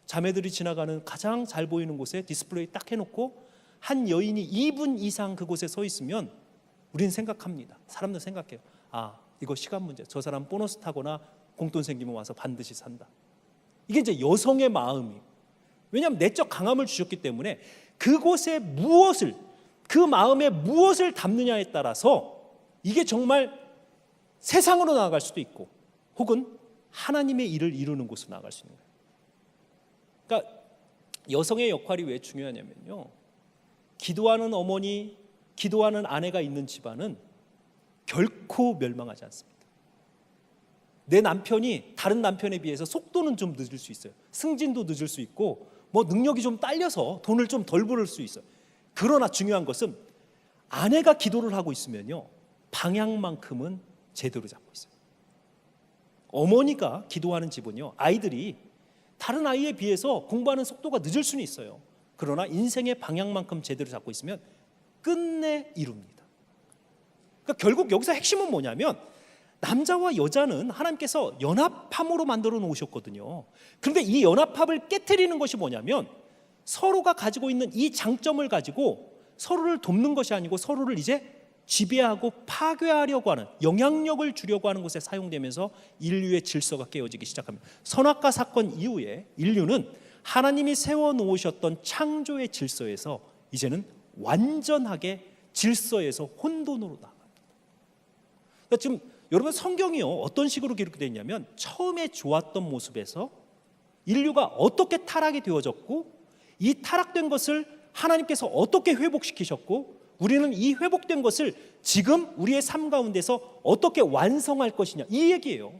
자매들이 지나가는 가장 잘 보이는 곳에 디스플레이 딱 해놓고 한 여인이 2분 이상 그곳에 서 있으면 우리는 생각합니다. 사람들 생각해요. 아, 이거 시간 문제. 저 사람 보너스 타거나 공돈 생기면 와서 반드시 산다. 이게 이제 여성의 마음이에요. 왜냐하면 내적 강함을 주셨기 때문에 그곳에 무엇을, 그 마음에 무엇을 담느냐에 따라서 이게 정말 세상으로 나아갈 수도 있고 혹은 하나님의 일을 이루는 곳으로 나아갈 수 있는 거예요. 그러니까 여성의 역할이 왜 중요하냐면요, 기도하는 어머니, 기도하는 아내가 있는 집안은 결코 멸망하지 않습니다. 내 남편이 다른 남편에 비해서 속도는 좀 늦을 수 있어요. 승진도 늦을 수 있고 뭐 능력이 좀 딸려서 돈을 좀 덜 벌을 수 있어요. 그러나 중요한 것은 아내가 기도를 하고 있으면요, 방향만큼은 제대로 잡고 있어요. 어머니가 기도하는 집은요, 아이들이 다른 아이에 비해서 공부하는 속도가 늦을 수는 있어요. 그러나 인생의 방향만큼 제대로 잡고 있으면 끝내 이룹니다. 그러니까 결국 여기서 핵심은 뭐냐면 남자와 여자는 하나님께서 연합함으로 만들어 놓으셨거든요. 그런데 이 연합함을 깨트리는 것이 뭐냐면 서로가 가지고 있는 이 장점을 가지고 서로를 돕는 것이 아니고 서로를 이제 지배하고 파괴하려고 하는, 영향력을 주려고 하는 곳에 사용되면서 인류의 질서가 깨어지기 시작합니다. 선악과 사건 이후에 인류는 하나님이 세워놓으셨던 창조의 질서에서 이제는 완전하게 질서에서 혼돈으로 나갑니다. 그러니까 지금 여러분 성경이요, 어떤 식으로 기록되어 있냐면 처음에 좋았던 모습에서 인류가 어떻게 타락이 되어졌고 이 타락된 것을 하나님께서 어떻게 회복시키셨고 우리는 이 회복된 것을 지금 우리의 삶 가운데서 어떻게 완성할 것이냐, 이 얘기예요.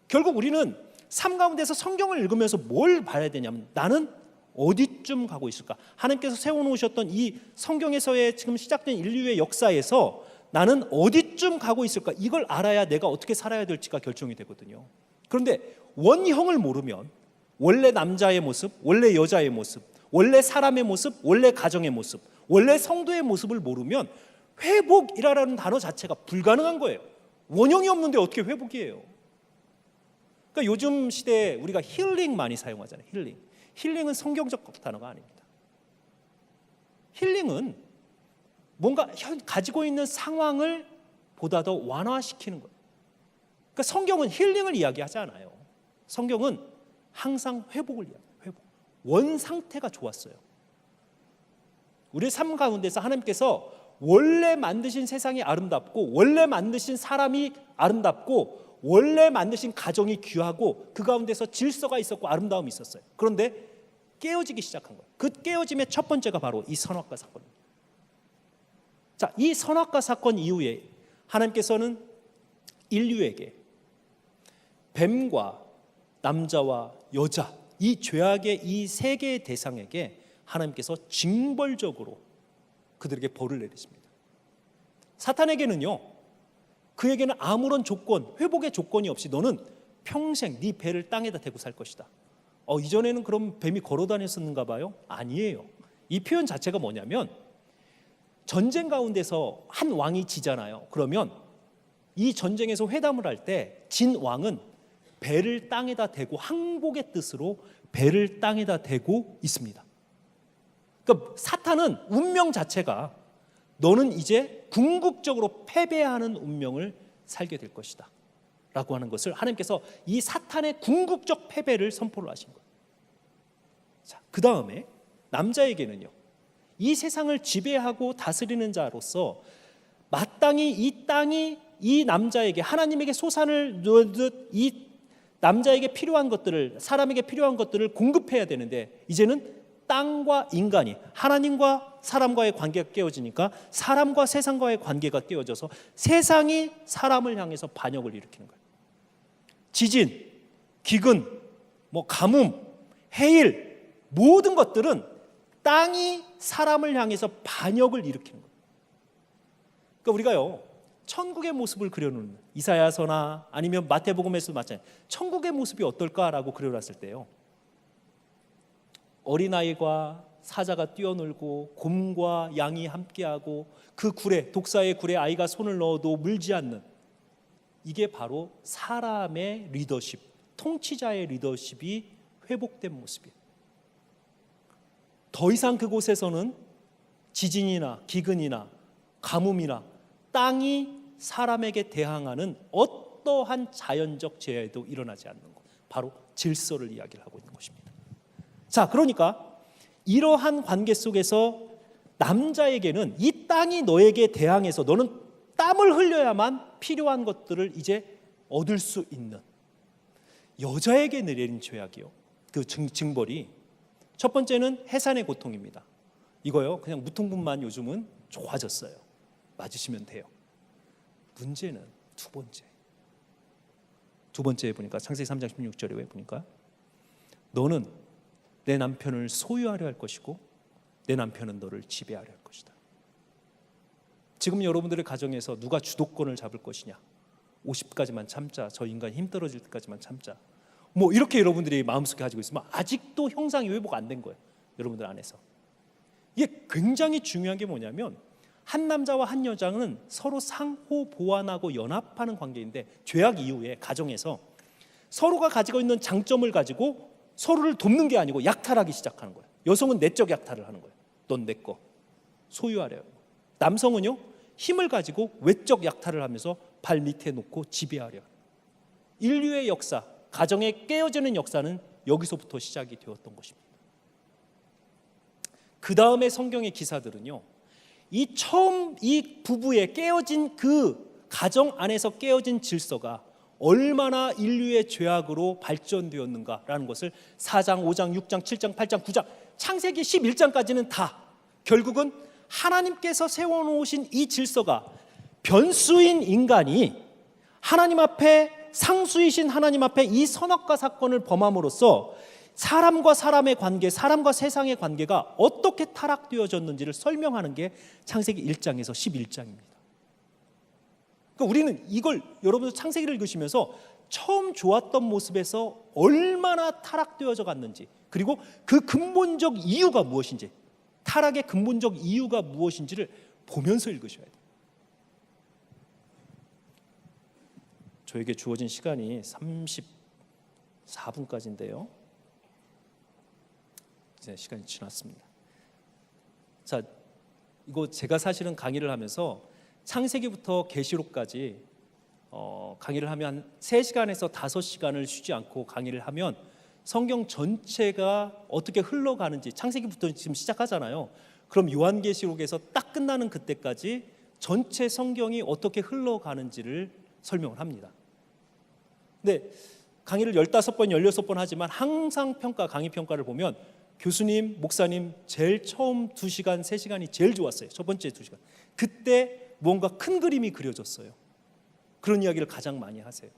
결국 우리는 삶 가운데서 성경을 읽으면서 뭘 봐야 되냐면 나는 어디쯤 가고 있을까? 하나님께서 세워놓으셨던 이 성경에서의 지금 시작된 인류의 역사에서 나는 어디쯤 가고 있을까? 이걸 알아야 내가 어떻게 살아야 될지가 결정이 되거든요. 그런데 원형을 모르면 원래 남자의 모습, 원래 여자의 모습, 원래 사람의 모습, 원래 가정의 모습, 원래 성도의 모습을 모르면 회복이라는 단어 자체가 불가능한 거예요. 원형이 없는데 어떻게 회복이에요? 그러니까 요즘 시대에 우리가 힐링 많이 사용하잖아요. 힐링은 성경적 단어가 아닙니다. 힐링은 뭔가 가지고 있는 상황을 보다 더 완화시키는 거예요. 그러니까 성경은 힐링을 이야기하지 않아요. 성경은 항상 회복을 이야기해요. 회복. 원 상태가 좋았어요. 우리의 삶 가운데서 하나님께서 원래 만드신 세상이 아름답고 원래 만드신 사람이 아름답고 원래 만드신 가정이 귀하고 그 가운데서 질서가 있었고 아름다움이 있었어요. 그런데 깨어지기 시작한 거예요. 그 깨어짐의 첫 번째가 바로 이 선악과 사건입니다. 자, 이 선악과 사건 이후에 하나님께서는 인류에게 뱀과 남자와 여자, 이 죄악의 이 세 개의 대상에게 하나님께서 징벌적으로 그들에게 벌을 내리십니다. 사탄에게는요, 그에게는 아무런 조건, 회복의 조건이 없이 너는 평생 네 배를 땅에다 대고 살 것이다. 이전에는 그럼 뱀이 걸어 다녔었는가 봐요? 아니에요. 이 표현 자체가 뭐냐면 전쟁 가운데서 한 왕이 지잖아요. 그러면 이 전쟁에서 회담을 할 때 진 왕은 배를 땅에다 대고 항복의 뜻으로 배를 땅에다 대고 있습니다. 그러니까 사탄은 운명 자체가 너는 이제 궁극적으로 패배하는 운명을 살게 될 것이다 라고 하는 것을 하나님께서 이 사탄의 궁극적 패배를 선포를 하신 거예요. 자, 그 다음에 남자에게는요, 이 세상을 지배하고 다스리는 자로서 마땅히 이 땅이 이 남자에게 하나님에게 소산을 놓듯 이 남자에게 필요한 것들을, 사람에게 필요한 것들을 공급해야 되는데, 이제는 땅과 인간이, 하나님과 사람과의 관계가 깨어지니까 사람과 세상과의 관계가 깨어져서 세상이 사람을 향해서 반역을 일으키는 거예요. 지진, 기근, 가뭄, 해일, 모든 것들은 땅이 사람을 향해서 반역을 일으키는 거예요. 그러니까 우리가요, 천국의 모습을 그려놓는, 이사야서나 아니면 마태복음에서도 마찬가지예요. 천국의 모습이 어떨까라고 그려놨을 때요, 어린아이와 사자가 뛰어놀고 곰과 양이 함께하고 그 굴에, 독사의 굴에 아이가 손을 넣어도 물지 않는, 이게 바로 사람의 리더십, 통치자의 리더십이 회복된 모습이에요. 더 이상 그곳에서는 지진이나 기근이나 가뭄이나 땅이 사람에게 대항하는 어떠한 자연적 재해도 일어나지 않는 것, 바로 질서를 이야기를 하고 있는 것입니다. 자, 그러니까 이러한 관계 속에서 남자에게는 이 땅이 너에게 대항해서 너는 땀을 흘려야만 필요한 것들을 이제 얻을 수 있는, 여자에게 내린 죄악이요, 그 징벌이 첫 번째는 해산의 고통입니다. 이거요, 그냥 무통분만 요즘은 좋아졌어요. 맞으시면 돼요. 문제는 두 번째에 보니까 창세기 3장 16절에 보니까 너는 내 남편을 소유하려 할 것이고 내 남편은 너를 지배하려 할 것이다. 지금 여러분들의 가정에서 누가 주도권을 잡을 것이냐, 50까지만 참자, 저 인간 힘 떨어질 때까지만 참자, 이렇게 여러분들이 마음속에 가지고 있으면 아직도 형상이 회복 안 된 거예요, 여러분들 안에서. 이게 굉장히 중요한 게 뭐냐면, 한 남자와 한 여자는 서로 상호 보완하고 연합하는 관계인데, 죄악 이후에 가정에서 서로가 가지고 있는 장점을 가지고 서로를 돕는 게 아니고 약탈하기 시작하는 거예요. 여성은 내적 약탈을 하는 거예요. 넌 내 거 소유하래요. 남성은요, 힘을 가지고 외적 약탈을 하면서 발 밑에 놓고 지배하려. 인류의 역사, 가정에 깨어지는 역사는 여기서부터 시작이 되었던 것입니다. 그 다음에 성경의 기사들은요, 이 부부의 깨어진 그 가정 안에서 깨어진 질서가 얼마나 인류의 죄악으로 발전되었는가라는 것을 4장, 5장, 6장, 7장, 8장, 9장, 창세기 11장까지는 다 결국은 하나님께서 세워놓으신 이 질서가 변수인 인간이 하나님 앞에, 상수이신 하나님 앞에 이 선악과 사건을 범함으로써 사람과 사람의 관계, 사람과 세상의 관계가 어떻게 타락되어졌는지를 설명하는 게 창세기 1장에서 11장입니다. 그러니까 우리는 이걸, 여러분들 창세기를 읽으시면서 처음 좋았던 모습에서 얼마나 타락되어져 갔는지, 그리고 그 근본적 이유가 무엇인지, 타락의 근본적 이유가 무엇인지를 보면서 읽으셔야 돼요. 저에게 주어진 시간이 34분까지인데요. 이제 시간이 지났습니다. 자, 이거 제가 사실은 강의를 하면서 창세기부터 계시록까지 강의를 하면 한 3시간에서 5시간을 쉬지 않고 강의를 하면 성경 전체가 어떻게 흘러가는지, 창세기부터 지금 시작하잖아요. 그럼 요한계시록에서 딱 끝나는 그때까지 전체 성경이 어떻게 흘러가는지를 설명을 합니다. 근데 강의를 15번, 16번 하지만 항상 강의 평가를 보면 교수님, 목사님 제일 처음 2시간, 3시간이 제일 좋았어요. 첫 번째 2시간. 그때 뭔가 큰 그림이 그려졌어요. 그런 이야기를 가장 많이 하세요.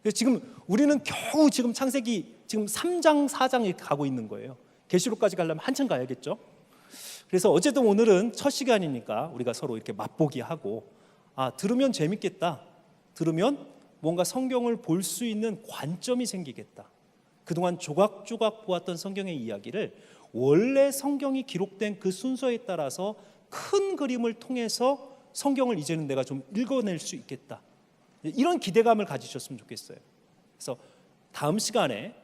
그래서 지금 우리는 겨우 지금 창세기 지금 3장, 4장 이렇게 가고 있는 거예요. 계시록까지 가려면 한참 가야겠죠. 그래서 어쨌든 오늘은 첫 시간이니까 우리가 서로 이렇게 맛보기 하고, 들으면 재밌겠다, 들으면 뭔가 성경을 볼 수 있는 관점이 생기겠다. 그동안 조각조각 보았던 성경의 이야기를 원래 성경이 기록된 그 순서에 따라서 큰 그림을 통해서 성경을 이제는 내가 좀 읽어낼 수 있겠다, 이런 기대감을 가지셨으면 좋겠어요. 그래서 다음 시간에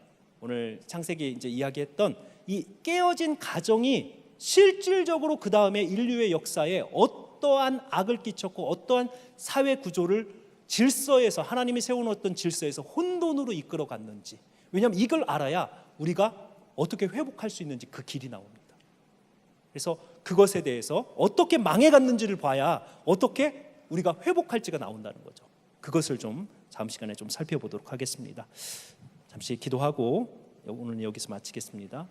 오늘 창세기 이제 이야기했던 이 깨어진 가정이 실질적으로 그 다음에 인류의 역사에 어떠한 악을 끼쳤고 어떠한 사회 구조를 질서에서 하나님이 세워놓았던 질서에서 혼돈으로 이끌어 갔는지, 왜냐하면 이걸 알아야 우리가 어떻게 회복할 수 있는지 그 길이 나옵니다. 그래서 그것에 대해서 어떻게 망해갔는지를 봐야 어떻게 우리가 회복할지가 나온다는 거죠. 그것을 좀 다음 시간에 좀 살펴보도록 하겠습니다. 잠시 기도하고 오늘 여기서 마치겠습니다.